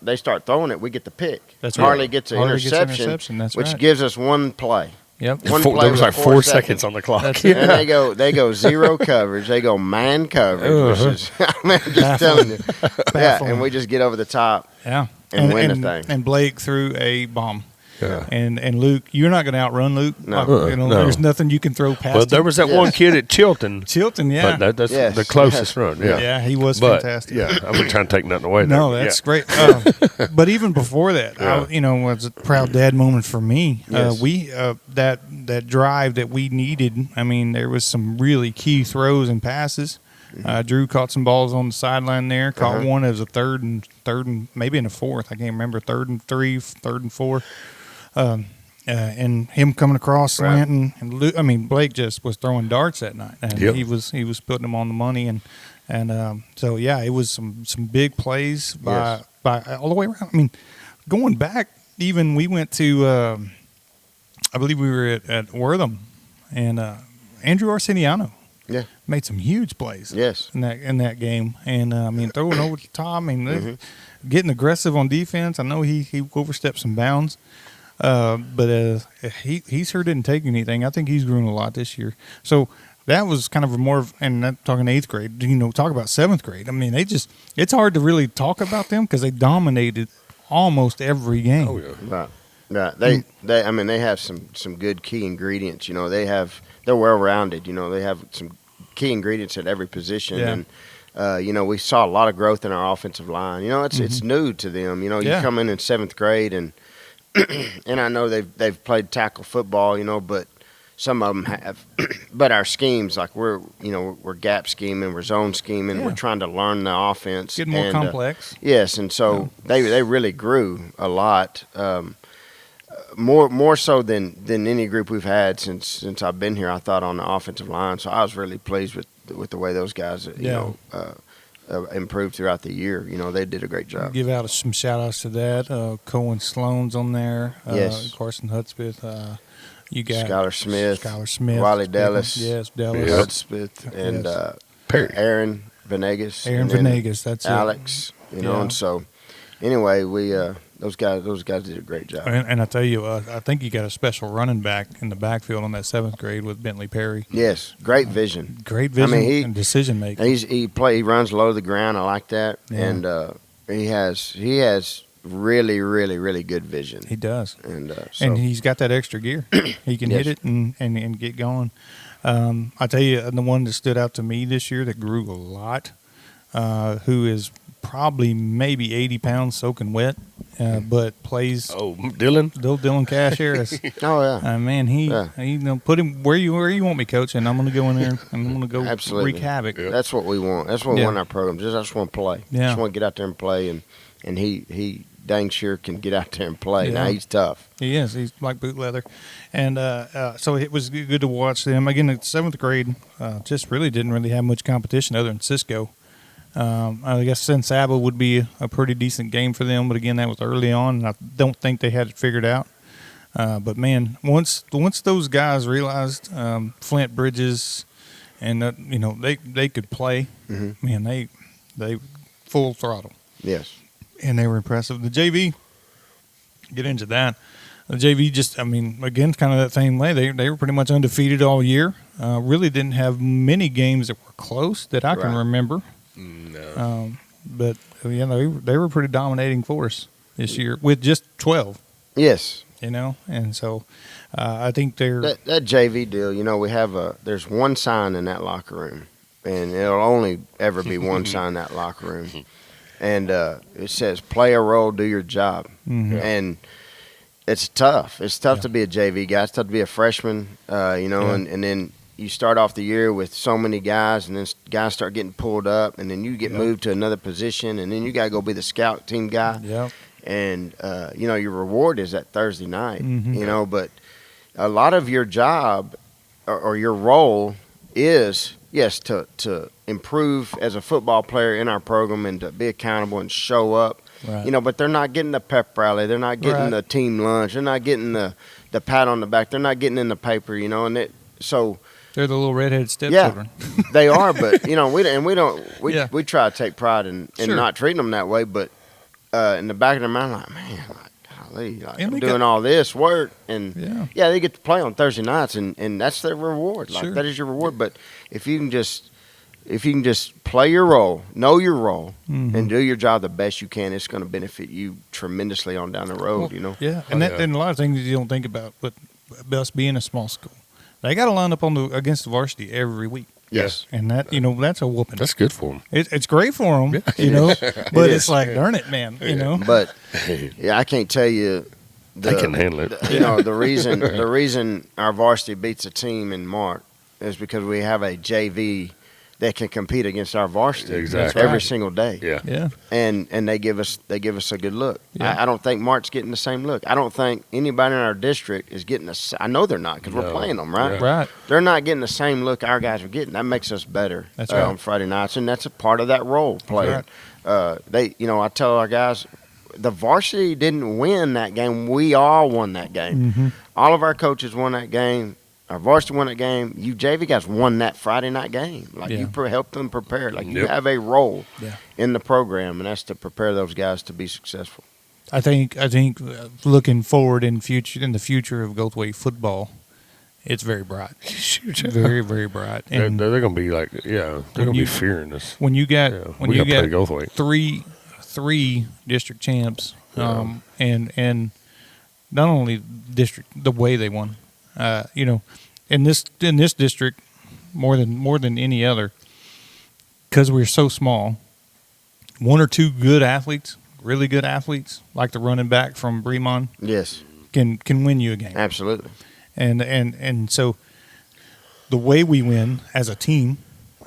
C: throwing it. We get the pick.
A: That's right.
C: Harley gets an interception,
A: That's
C: which
A: right.
C: gives us one play.
A: Yep.
C: One play
B: There was like 4 seconds on the clock.
C: And they go zero coverage. They go man coverage, which is, I'm just telling you. Yeah, and we just get over the top
A: Yeah.
C: and win the thing.
A: And Blake threw a bomb.
B: Yeah.
A: And Luke, you're not going to outrun Luke.
C: No.
B: No.
A: There's nothing you can throw past
B: But there
A: him.
B: was that one kid at Chilton.
A: Chilton, yeah.
B: But that's
C: Yes.
B: the closest run. Yeah.
A: Yeah, he was
B: But,
A: fantastic.
B: Yeah, I'm not trying to take nothing away.
A: No,
B: there.
A: that's
B: Yeah.
A: great. But even before that,
B: Yeah.
A: it was a proud dad moment for me.
C: Yes.
A: That drive that we needed. I mean, there was some really key throws and passes. Drew caught some balls on the sideline there. Caught one as a third and maybe in a fourth. I can't remember. 3rd and 3, 3rd and 4. And him coming across slanting, and Blake just was throwing darts that night, and
B: Yep.
A: he was putting them on the money, and so yeah, it was some big plays by all the way around. I mean, going back, even we went to I believe we were at Wortham, and Andrew Arciniano made some huge plays in that game, and throwing over the top, getting aggressive on defense. I know he overstepped some bounds. But he sure didn't take anything. I think he's grown a lot this year. So that was kind of and I'm talking 8th grade, talk about 7th grade. I mean, it's hard to really talk about them because they dominated almost every game.
B: Oh, yeah.
C: Right. They have some good key ingredients. They're well-rounded. They have some key ingredients at every position.
A: Yeah.
C: And, we saw a lot of growth in our offensive line. It's new to them. You come in 7th grade and I know they've played tackle football, but some of them have. But our schemes, like we're gap scheming, we're zone scheming, we're trying to learn the offense.
A: Getting more complex.
C: Yes, and so they really grew a lot, more so than any group we've had since I've been here. I thought on the offensive line, so I was really pleased with the way those guys, improved throughout the year. They did a great job.
A: Give out some shout-outs to that. Cohen Sloan's on there.
C: Yes.
A: Carson Hudspeth. You got
C: Skylar Smith.
A: Wiley
C: Dallas.
A: Yes, Dallas.
C: Hudspeth. And Aaron Venegas.
A: Venegas, that's
C: Alex,
A: it.
C: And so anyway, we those guys did a great job.
A: And I tell you, I think you got a special running back in the backfield on that 7th grade with Bentley Perry.
C: Yes, great vision.
A: Great vision and decision making.
C: He runs low to the ground. I like that. Yeah. And he has really, really, really good vision.
A: He does.
C: And
A: and he's got that extra gear. He can hit it and get going. I tell you, the one that stood out to me this year that grew a lot, who is probably maybe 80 pounds soaking wet, but plays.
B: Oh, Dylan
A: Cash Harris.
C: Oh yeah.
A: Man, he put him where you want me, coach, and I'm going to go in there and I'm going to go
C: Absolutely.
A: wreak havoc.
C: Yeah. That's what we want. That's what we want in our program. I just want to play.
A: Yeah.
C: Just want to get out there and play, and he dang sure can get out there and play.
A: Yeah.
C: Now he's tough.
A: He is. He's like boot leather, and so it was good to watch them again. In 7th grade, just didn't really have much competition other than Cisco. I guess San Saba would be a pretty decent game for them, but again, that was early on, and I don't think they had it figured out. But man, once those guys realized Flint Bridges, and they could play, man, they full throttle.
C: Yes,
A: and they were impressive. The JV, get into that. The JV just, again, kind of that same way. They were pretty much undefeated all year. Really didn't have many games that were close that I can remember.
B: No.
A: But they were pretty dominating for us this year with just 12.
C: Yes.
A: And so I think they're
C: that JV deal. We have there's one sign in that locker room, and it'll only ever be one sign in that locker room, and it says "Play a role, do your job," and it's tough. It's tough to be a JV guy. It's tough to be a freshman. And then you start off the year with so many guys, and then guys start getting pulled up, and then you get moved to another position, and then you got to go be the scout team guy.
A: Yeah.
C: And, your reward is that Thursday night, but a lot of your job or your role is, yes, to improve as a football player in our program and to be accountable and show up, but they're not getting the pep rally. They're not getting the team lunch. They're not getting the pat on the back. They're not getting in the paper, so –
A: they're the little redheaded stepchildren.
C: Yeah, they are, but we try to take pride in not treating them that way. But in the back of their mind, golly, I'm doing all this work, and they get to play on Thursday nights, and that's their reward. That is your reward. But if you can just if you can just play your role, know your role, and do your job the best you can, it's going to benefit you tremendously on down the road.
A: Yeah, and and a lot of things you don't think about, but us being a small school, they got to line up against the varsity every week.
C: Yes,
A: and that that's a whooping.
B: That's good for them.
A: It's great for them, but it's like, darn it, man,
C: But I can't tell you.
B: They can handle it.
C: The reason our varsity beats a team in March is because we have a JV that can compete against our varsity every single day.
B: Yeah.
C: And they give us a good look.
A: Yeah.
C: I don't think Mart's getting the same look. I don't think anybody in our district is getting I know they're not because we're playing them, right?
B: Yeah.
A: Right.
C: They're not getting the same look our guys are getting. That makes us better
A: That's right.
C: on Friday nights, and that's a part of that role playing.
A: Right.
C: I tell our guys, the varsity didn't win that game. We all won that game.
A: Mm-hmm.
C: All of our coaches won that game. Our varsity won that game. You JV guys won that Friday night game. You helped them prepare. You have a role in the program, and that's to prepare those guys to be successful.
A: I think looking forward in the future of Goldthwaite football, it's very bright. Very, very bright. And
B: they're going to be they're going to be fearing us.
A: When you get three district champs, and not only district, the way they won, in this district more than any other, because we're so small, one or two good athletes, really good athletes, like the running back from Bremond,
C: yes,
A: can win you a game.
C: Absolutely.
A: And so the way we win as a team,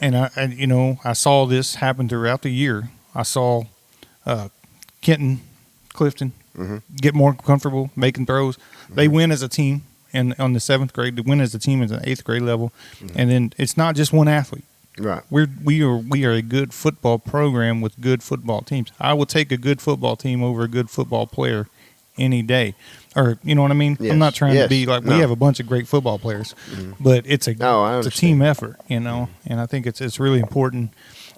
A: and I saw this happen throughout the year. I saw Kenton, Clifton get more comfortable making throws. They win as a team, and on the 7th grade, they win as a team at the 8th grade level. And then it's not just one athlete.
C: Right.
A: We are a good football program with good football teams. I will take a good football team over a good football player any day. Or, you know what I mean?
C: Yes.
A: I'm not trying to be we have a bunch of great football players, but it's a team effort, and I think it's really important.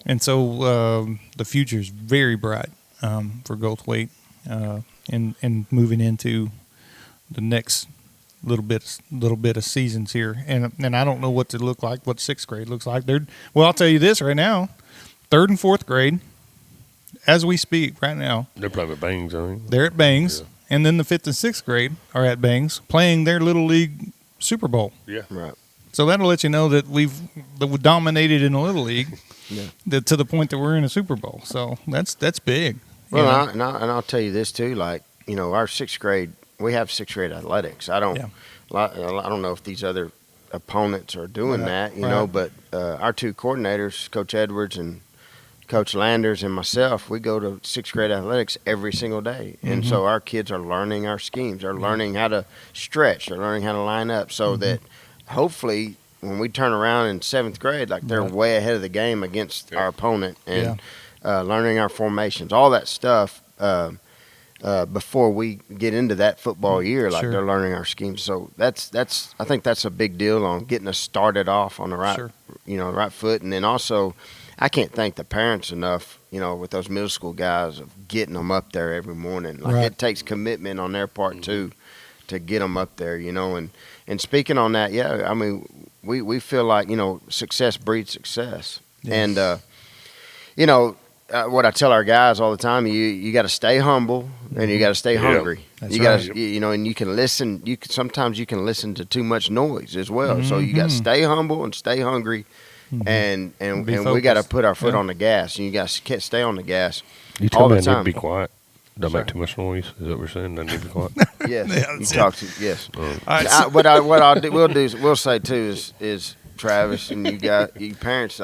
A: And so the future is very bright for Goldthwaite and moving into the next little bit of seasons here. And I don't know what to look like, what 6th grade looks like. I'll tell you this right now, 3rd and 4th grade, as we speak right now.
B: They're playing at Bangs, I think.
A: They're at Bangs. Yeah. And then the 5th and 6th grade are at Bangs playing their Little League Super Bowl.
B: Yeah.
C: Right.
A: So that'll let you know that we dominated in the Little League to the point that we're in a Super Bowl. So that's big.
C: Well, I'll tell you this too. Our 6th grade, we have 6th grade athletics. I don't know if these other opponents are doing that, but our two coordinators, Coach Edwards and Coach Landers and myself, we go to 6th grade athletics every single day. And so our kids are learning our schemes. They're learning how to stretch. They're learning how to line up so that hopefully when we turn around in 7th grade, they're way ahead of the game against our opponent and learning our formations, all that stuff before we get into that football year, they're learning our schemes. So I think that's a big deal on getting us started off on the right, right foot. And then also, I can't thank the parents enough, with those middle school guys of getting them up there every morning. It takes commitment on their part too, to get them up there, And speaking on that, we feel like success breeds success, and what I tell our guys all the time, you got to stay humble and you got to stay hungry.
A: That's
C: you got to, and you can listen. Sometimes you can listen to too much noise as well. So you got to stay humble and stay hungry. And we got to put our foot on the gas, and you guys can't stay on the gas.
B: You tell me I need to be quiet. Don't make too much noise. Is that what we're saying? I need to be quiet.
C: Yes, you talk to yes.
A: Right,
C: We'll say too is Travis and you parents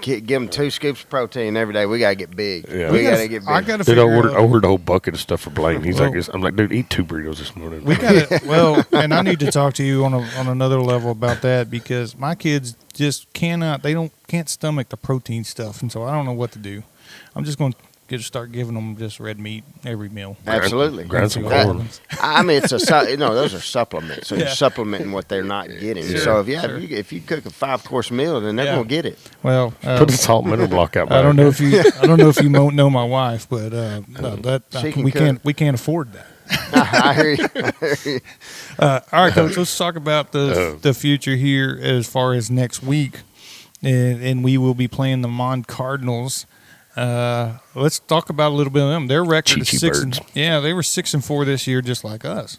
C: give them 2 scoops of protein every day. We gotta get big.
B: Yeah.
C: We gotta get big.
A: I gotta
B: Dude, I
A: figure out.
B: ordered a whole bucket of stuff for Blaine. He's I'm like, dude, eat 2 burritos this morning.
A: We got and I need to talk to you on another level about that, because my kids just can't stomach the protein stuff, and so I don't know what to do. I'm just going to start giving them just red meat every meal.
C: Absolutely.
B: Grind some corn.
C: It's those are supplements. So you're supplementing what they're not getting.
A: Sure,
C: so if you cook a 5-course meal, then they're gonna get it.
A: Well,
B: put a salt mineral block out.
A: I don't know if you know my wife, but we can't afford that.
C: I hear you.
A: All right, Coach. Let's talk about the future here as far as next week. and we will be playing the Mon Cardinals. Let's talk about a little bit of them. Their record is 6. They were 6-4 this year, just like us.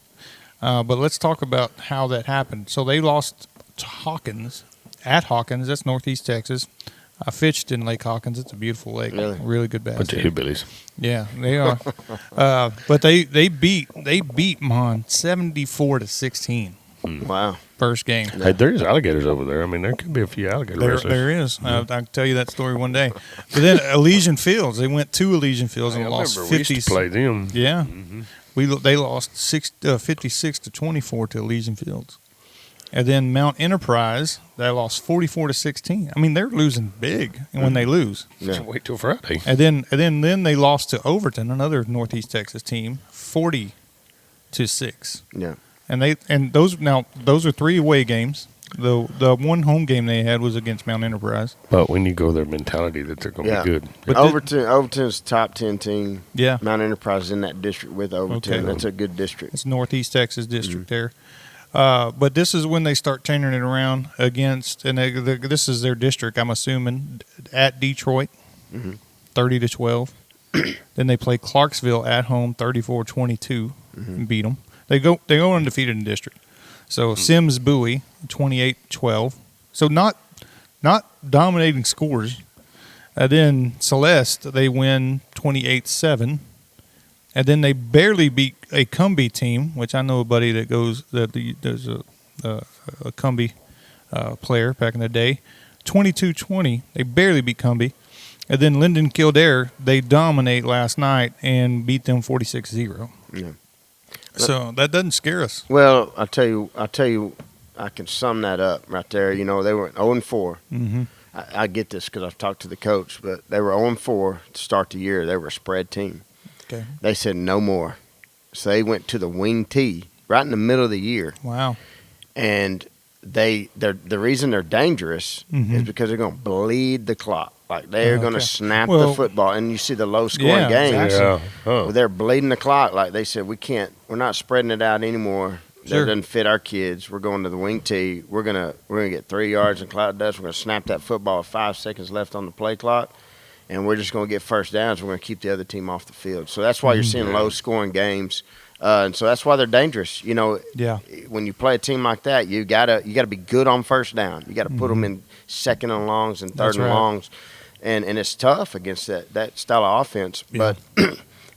A: But let's talk about how that happened. So they lost to Hawkins at Hawkins. That's Northeast Texas. I fished in Lake Hawkins. It's a beautiful lake. Really good bass.
B: Bunch of hillbillies.
A: Yeah, they are. But they beat Mon 74-16.
C: Wow.
A: First game.
B: Hey, there's alligators over there. I mean, there could be a few alligator wrestlers.
A: There is. I can tell you that story one day. But then Elysian Fields. They went to Elysian Fields and lost 50.
B: We used to play them.
A: Yeah. They lost 56-24 to Elysian Fields. And then Mount Enterprise, they lost 44-16. I mean, they're losing big when they lose.
B: Yeah. Wait till Friday.
A: And then they lost to Overton, another Northeast Texas team, 40-6.
C: Yeah.
A: And those are 3 away games. The one home game they had was against Mount Enterprise.
B: But when you go their mentality that they're going to be good.
C: But Overton's top 10 team.
A: Yeah.
C: Mount Enterprise is in that district with Overton.
A: Okay.
C: That's a good district.
A: It's Northeast Texas district there. But this is when they start changing it around against, and this is their district, I'm assuming, at Detroit, 30-12. Then they play Clarksville at home, 34-22, and beat them. They go undefeated in district. So Sims Bowie, 28-12. So not dominating scores. Then Celeste, they win 28-7. And then they barely beat a Cumbie team, which I know a buddy that there's a Cumbie player back in the day. 22-20. They barely beat Cumbie. And then Linden Kildare, they dominate last night and beat them 46-0.
C: Yeah.
A: So that doesn't scare us.
C: Well, I'll tell you, I can sum that up right there. You know, they were 0-4.
A: Mm-hmm.
C: I get this because I've talked to the coach, but they were 0-4 to start the year. They were a spread team.
A: Okay.
C: They said no more. So they went to the wing tee right in the middle of the year.
A: Wow.
C: And the reason they're dangerous is because they're going to bleed the clock. Like they're going to snap the football. And you see the low scoring games.
B: Yeah. Oh.
C: They're bleeding the clock. Like they said, we're not spreading it out anymore. That doesn't fit our kids. We're going to the wing tee. We're gonna get 3 yards in cloud dust. We're gonna snap that football with 5 seconds left on the play clock, and we're just gonna get first downs. We're gonna keep the other team off the field. So that's why you're seeing low scoring games, and so that's why they're dangerous. You know, when you play a team like that, you gotta be good on first down. You gotta put them in second and longs and third and longs, and it's tough against that style of offense, but.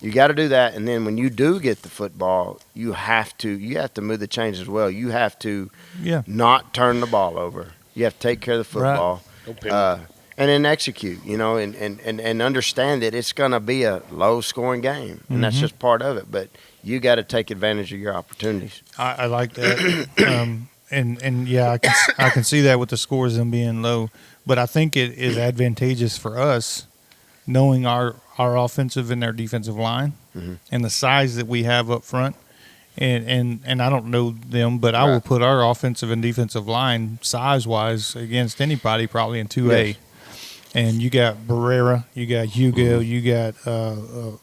C: You got to do that, and then when you do get the football, you have to move the chains as well. You have to not turn the ball over. You have to take care of the football, and then execute. You know, and understand that it's going to be a low-scoring game, and that's just part of it. But you got to take advantage of your opportunities.
A: I like that, I can see that with the scores them being low. But I think it is advantageous for us knowing our offensive and our defensive line and the size that we have up front. And I don't know them, but I will put our offensive and defensive line size-wise against anybody probably in 2A. Yes. And you got Barrera, you got Hugo, you got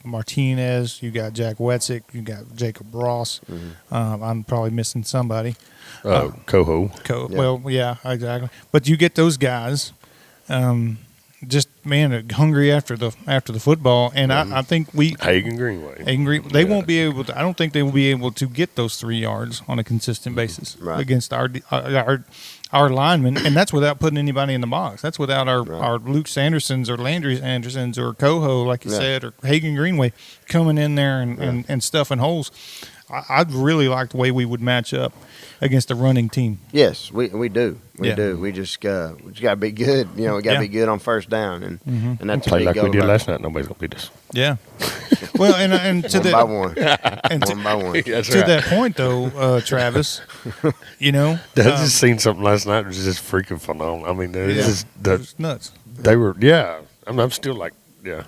A: Martinez, you got Jack Wetzik, you got Jacob Ross. I'm probably missing somebody.
B: Coho.
A: Well, yeah, exactly. But you get those guys just hungry after the football, and I think
B: Hagen Greenway.
A: They won't be able to. I don't think they will be able to get those 3 yards on a consistent basis against our linemen, and that's without putting anybody in the box. That's without our Luke Sandersons or Landry Andersons or Coho, like you said, or Hagen Greenway coming in there and stuffing holes. I'd really like the way we would match up against a running team.
C: Yes, we do. We do. We just got to be good. You know, we got to be good on first down, and that's
B: play like we did last night. Nobody's gonna beat us.
A: Yeah. Well, and to
C: one by one,
A: and
C: one by one.
A: To that point, though, Travis, you know,
B: I just seen something last night. It was just freaking phenomenal. I mean, it was
A: nuts.
B: They were, I'm still like, yeah.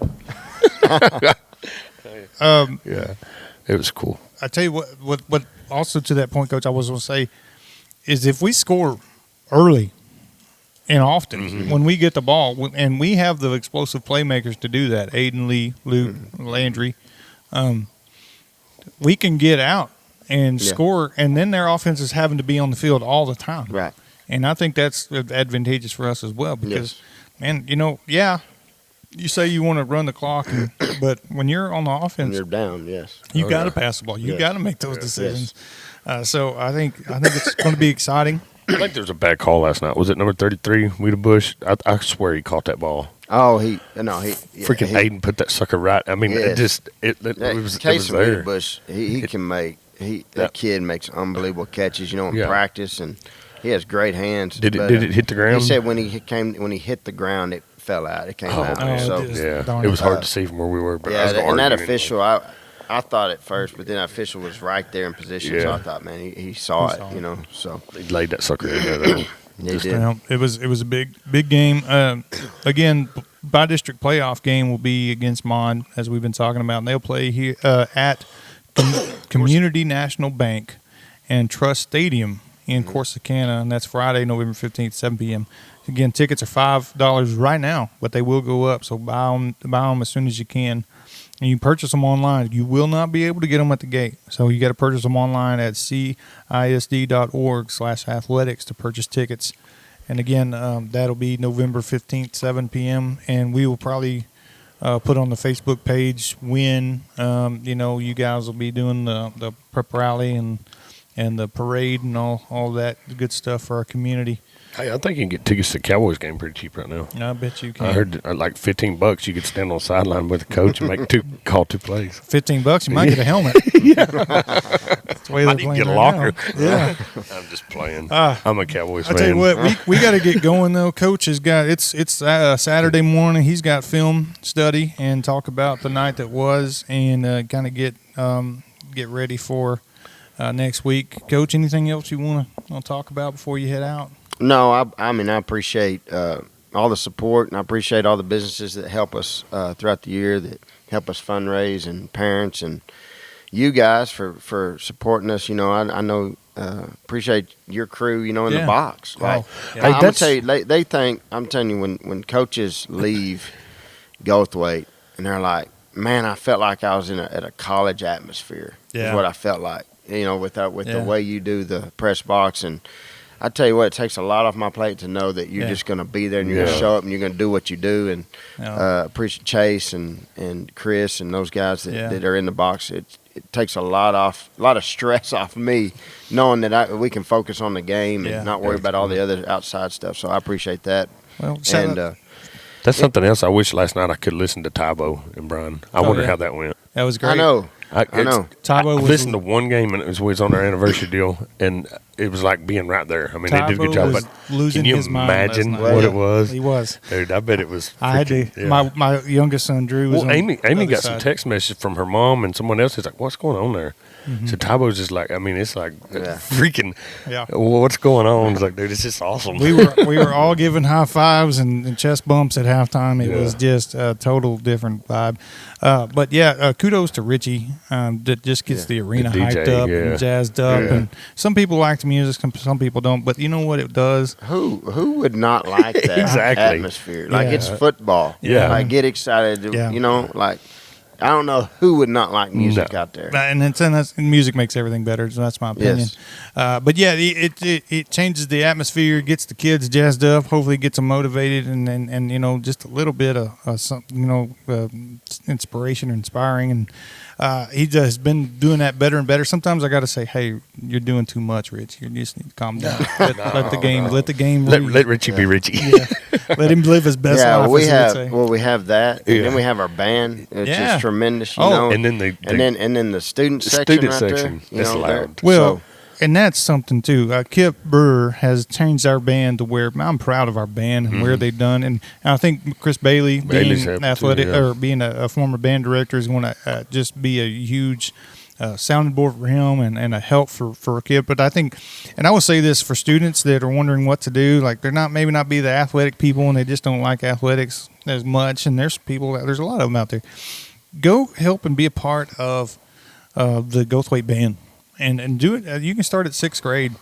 B: It was cool.
A: I tell you what. Also to that point, Coach, I was going to say is if we score early and often when we get the ball, and we have the explosive playmakers to do that, Aiden Lee, Luke, Landry, we can get out and score, and then their offense is having to be on the field all the time.
C: Right.
A: And I think that's advantageous for us as well because,
C: Yes.
A: man, you say you want to run the clock, but when you're on the
C: When
A: offense,
C: you're down, yes.
A: you got to pass the ball. You
C: Yes.
A: got to make those decisions. So I think it's going to be exciting.
B: I think there was a bad call last night. Was it number 33, Weeda Bush? I swear he caught that ball.
C: Oh,
B: Freaking Aiden put that sucker right. I mean,
C: Yes.
B: it was
C: Case of
B: there.
C: Bush, he can make that kid makes unbelievable catches, in
B: Yeah.
C: practice, and he has great hands.
B: Did
C: but,
B: it hit the ground?
C: He said when he hit the ground, it fell out. It came out.
A: Oh,
C: So
A: it is.
B: Yeah,
A: Darn
B: it was
A: it.
B: hard to see from where we were. But I
C: yeah,
B: was gonna
C: and that
B: argue
C: official, I thought at first, but then that official was right there in position. So
B: Yeah.
C: I thought, man, he saw
A: He
C: it.
A: saw it.
C: So
B: He laid that sucker in there. Though.
C: he did.
A: Well, it was a big game. Again, by district playoff game will be against Mon, as we've been talking about, and they'll play here at Community National Bank and Trust Stadium in Corsicana, and that's Friday, November 15th, 7 p.m. Again, tickets are $5 right now, but they will go up, so buy them as soon as you can. And you purchase them online. You will not be able to get them at the gate. So you got to purchase them online at cisd.org/athletics to purchase tickets. And again, that'll be November 15th, 7 p.m. And we will probably put on the Facebook page when, you guys will be doing the prep rally and the parade and all that good stuff for our community.
B: Hey, I think you can get tickets to the Cowboys game pretty cheap right now.
A: I bet you can.
B: I heard like $15 you could stand on the sideline with the coach and call two plays.
A: $15, you might get a helmet. That's the way
B: Might
A: they're
B: even
A: playing
B: get a
A: right
B: locker.
A: now. Yeah.
B: I'm just playing. I'm a Cowboys
A: I
B: fan.
A: tell you what, we got to get going though. Coach has got it's Saturday morning. He's got film study and talk about the night that was, and kind of get ready for next week. Coach, anything else you want to talk about before you head out?
C: No, I mean, I appreciate all the support, and I appreciate all the businesses that help us throughout the year, that help us fundraise, and parents and you guys for supporting us. I know appreciate your crew. In the box. Like,
A: yeah.
C: I'm gonna tell you, they think I'm telling you when coaches leave Goldthwaite and they're like, man, I felt like I was at a college atmosphere.
A: Yeah.
C: Is what I felt like. With the way you do the press box. And I tell you what, it takes a lot off my plate to know that you're just going to be there and you're going to show up and you're going to do what you do. And appreciate Chase and Chris and those guys that are in the box. It takes a lot of stress off me, knowing that we can focus on the game and not worry about all the other outside stuff. So I appreciate that.
A: Well,
B: that's something else. I wish last night I could listen to Tybo and Brian. I wonder how that went.
A: that was great.
C: I know. I know.
A: Tybo
B: I
A: was
B: listened to one game and it was on our anniversary deal, and it was like being right there. I mean, they did a good
A: Tybo
B: job.
A: was
B: But
A: losing
B: can you
A: his mind last
B: imagine
A: night.
B: what it was?
A: He was.
B: Dude, I bet it was.
A: I had to.
B: freaking-
A: My youngest son Drew was.
B: Well,
A: on
B: Amy
A: the other
B: got some
A: side.
B: text messages from her mom and someone else. Is like, "What's going on there?" So Tybo's just like, I mean, it's like freaking.
A: Yeah.
B: What's going on? It's like, dude, it's just awesome.
A: We were all giving high fives and chest bumps at halftime. It was just a total different vibe. But kudos to Richie that just gets the arena
B: The DJ,
A: hyped up and jazzed up.
B: Yeah.
A: And some people like the music, some people don't. But you know what it does?
C: Who would not like that
B: Exactly.
C: atmosphere? Like it's football.
B: Yeah.
C: Like get excited. Like I don't know who would not like music out there.
A: And music makes everything better. So that's my opinion.
C: Yes.
A: But yeah, it changes the atmosphere, gets the kids jazzed up. Hopefully, gets them motivated, and just a little bit of inspiration or inspiring. And he has been doing that better and better. Sometimes I got to say, hey, you're doing too much, Rich. You just need to calm down. Let the game.
B: Let Richie be Richie.
A: Yeah. Let him live his best life.
C: we
A: as he would say.
C: we have that, and then we have our band. It's just tremendous, you know.
B: And then
C: and then the student section.
B: student
C: right
B: section.
C: There,
B: That's loud.
A: Well, and that's something too. Kip Burr has changed our band to where I'm proud of our band and where they've done. And I think Chris Bailey's being athletic or being a former band director is going to just be a huge sounding board for him and a help for Kip. But I think, and I will say this for students that are wondering what to do, like they're maybe not be the athletic people and they just don't like athletics as much. And there's a lot of them out there. Go help and be a part of the Goldthwaite band. And do it. You can start at 6th grade,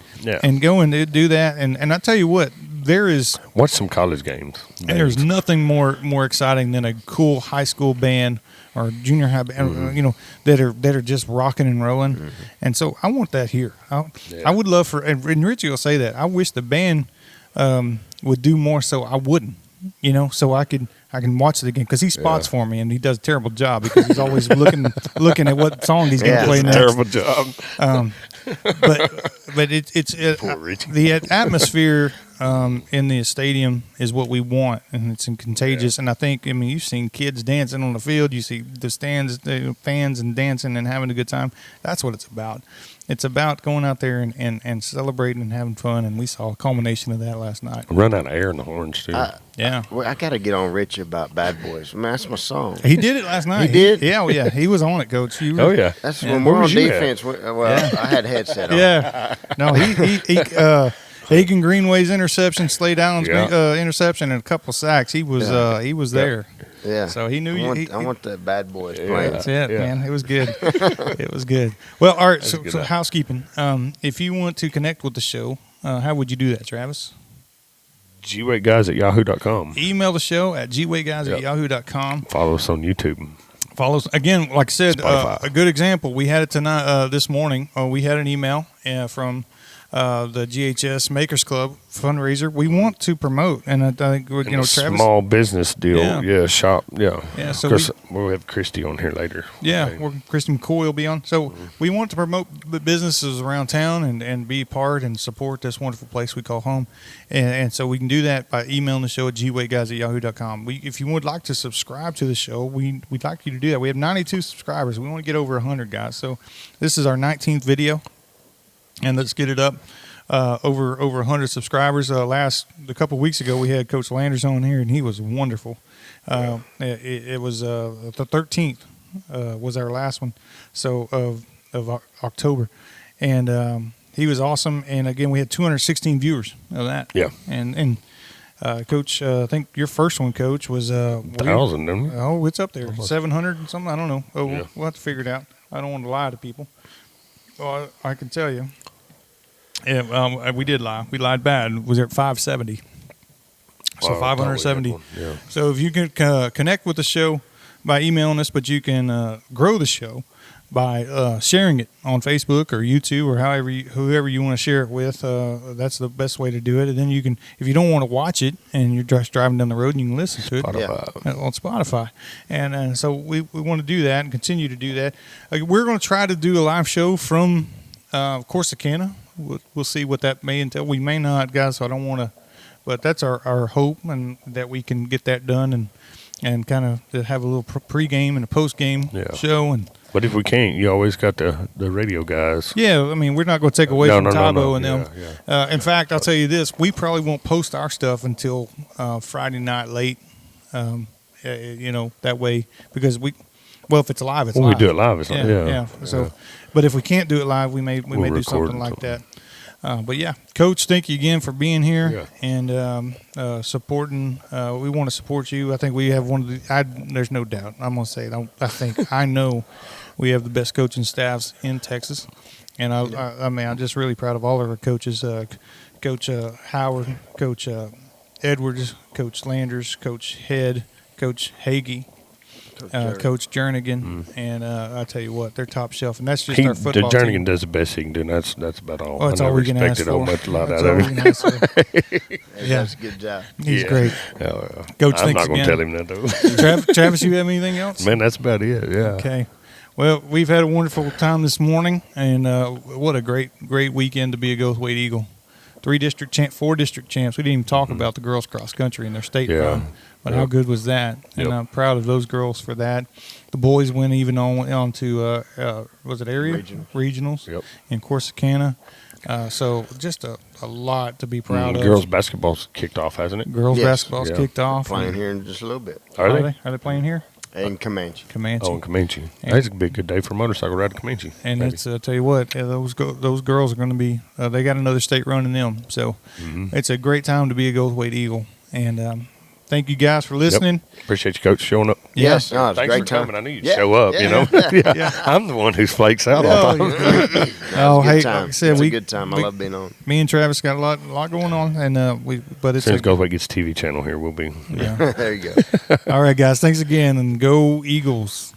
A: and go and do that. And I tell you what,
B: watch some college games.
A: There's nothing more exciting than a cool high school band or junior high, you know, that are just rocking and rolling. And so I want that here. I would love for, and Richie will say that, I wish the band would do more so I wouldn't, you know, so I can watch it again, because he spots for me, and he does a terrible job because he's always looking at what song he's going to play next.
B: Terrible job.
A: But it's the atmosphere in the stadium is what we want, and it's contagious. And I think, I mean, you've seen kids dancing on the field. You see the stands, the fans, and dancing and having a good time. That's what it's about. It's about going out there and celebrating and having fun, and we saw a culmination of that last night.
B: Run out of air in the horns, too.
C: Well, I got to get on Rich about Bad Boys. Man, that's my song.
A: He did it last night.
C: He did?
A: Yeah, well, yeah. He was on it, Coach.
C: That's when we're on defense. Well, I had headset on.
A: Yeah. No, he Hagan Greenway's interception, Slade Allen's interception, and a couple sacks. He was there.
C: Yeah.
A: So he knew
C: I want the Bad Boys playing.
A: That's it, man. It was good. It was good. Well, all right. So housekeeping. If you want to connect with the show, how would you do that, Travis?
B: GWaitGuys@yahoo.com.
A: Email the show at gwaitguys@yahoo.com.
B: Follow us on YouTube.
A: Follow us again. Like I said, a good example. We had it tonight. This morning, we had an email from the GHS Makers Club fundraiser. We want to promote, and I think Travis,
B: small business deal, shop,
A: yeah. So
B: we'll have Christy on here later.
A: Yeah, Christy McCoy will be on. So we want to promote the businesses around town and be part and support this wonderful place we call home, and so we can do that by emailing the show at gwaitguys@yahoo.com. If you would like to subscribe to the show, we'd like you to do that. We have 92 subscribers. We want to get over 100, guys. So this is our 19th video. And let's get it up over 100 subscribers. A couple of weeks ago, we had Coach Landers on here, and he was wonderful. It was the 13th was our last one, so of October, and he was awesome. And again, we had 216 viewers of that.
B: Yeah.
A: And Coach, I think your first one, Coach, was
B: 1,000, didn't it?
A: Oh, it's up there, 700 and something. I don't know. We'll have to figure it out. I don't want to lie to people. Well, I can tell you. Yeah, we did lie. We lied bad. Was at 570. So 570.
B: Yeah.
A: So if you can connect with the show by emailing us, but you can grow the show by sharing it on Facebook or YouTube or whoever you want to share it with. That's the best way to do it. And then you can, if you don't want to watch it and you're just driving down the road, you can listen to it on Spotify. And so we want to do that and continue to do that. We're going to try to do a live show from Corsicana. We'll see what that may entail. We may not, guys, so I don't want to, but that's our hope, and that we can get that done and kind of have a little pre-game and a post-game show.
B: But if we can't, you always got the radio guys.
A: Yeah, I mean, we're not going to take away from Tybo and them.
B: Yeah.
A: In fact, I'll tell you this, we probably won't post our stuff until Friday night late, that way, because if it's live, it's live.
B: We do it live. It's
A: yeah. So, but if we can't do it live, we may do something like that. But yeah, Coach, thank you again for being here and supporting. We want to support you. I think we have one of the. There's no doubt. I'm gonna say it. I know we have the best coaching staffs in Texas, and I'm just really proud of all of our coaches. Coach Howard, Coach Edwards, Coach Landers, Coach Head, Coach Hagee. Coach Jernigan, and I tell you what, they're top shelf, and that's just our football
B: Jernigan
A: team.
B: does the best he can do, and that's about all.
A: Oh, that's all we can ask for.
B: Much a lot
A: that's
B: out
A: all
B: of
A: we can ask for.
C: Yeah, that's a good job.
A: He's great. Coach,
B: I'm
A: thanks
B: not going to
A: again.
B: tell him that, though.
A: Travis, you have anything else?
B: Man, that's about it, yeah.
A: Okay. Well, we've had a wonderful time this morning, and what a great weekend to be a Goldthwaite Eagle. 4 district champs. We didn't even talk about the girls cross country in their state run. But how good was that? And I'm proud of those girls for that. The boys went even on to was it area regionals in Corsicana. So just a lot to be proud of.
B: Girls basketball's kicked off, hasn't it?
A: Girls basketball's kicked off.
C: Playing here in just a little bit.
B: Are they?
A: Are they playing here?
C: In Comanche.
B: Oh, in Comanche. That's a big good day for a motorcycle ride to Comanche.
A: And it's tell you what, those girls are going to be. They got another state running them. So it's a great time to be a Goldthwaite Eagle. And thank you guys for listening.
B: Appreciate you, Coach, showing up.
C: Yes,
B: thanks
C: great
B: for
C: time.
B: coming. I knew you'd show up. I'm the one who flakes out all the time.
A: Hey, like I said,
C: it's a good time. I love being on.
A: Me and Travis got a lot going on, and but it's
B: as soon as Goldthwaite gets a TV channel here, we'll be.
C: There you go.
A: All right, guys. Thanks again, and go Eagles.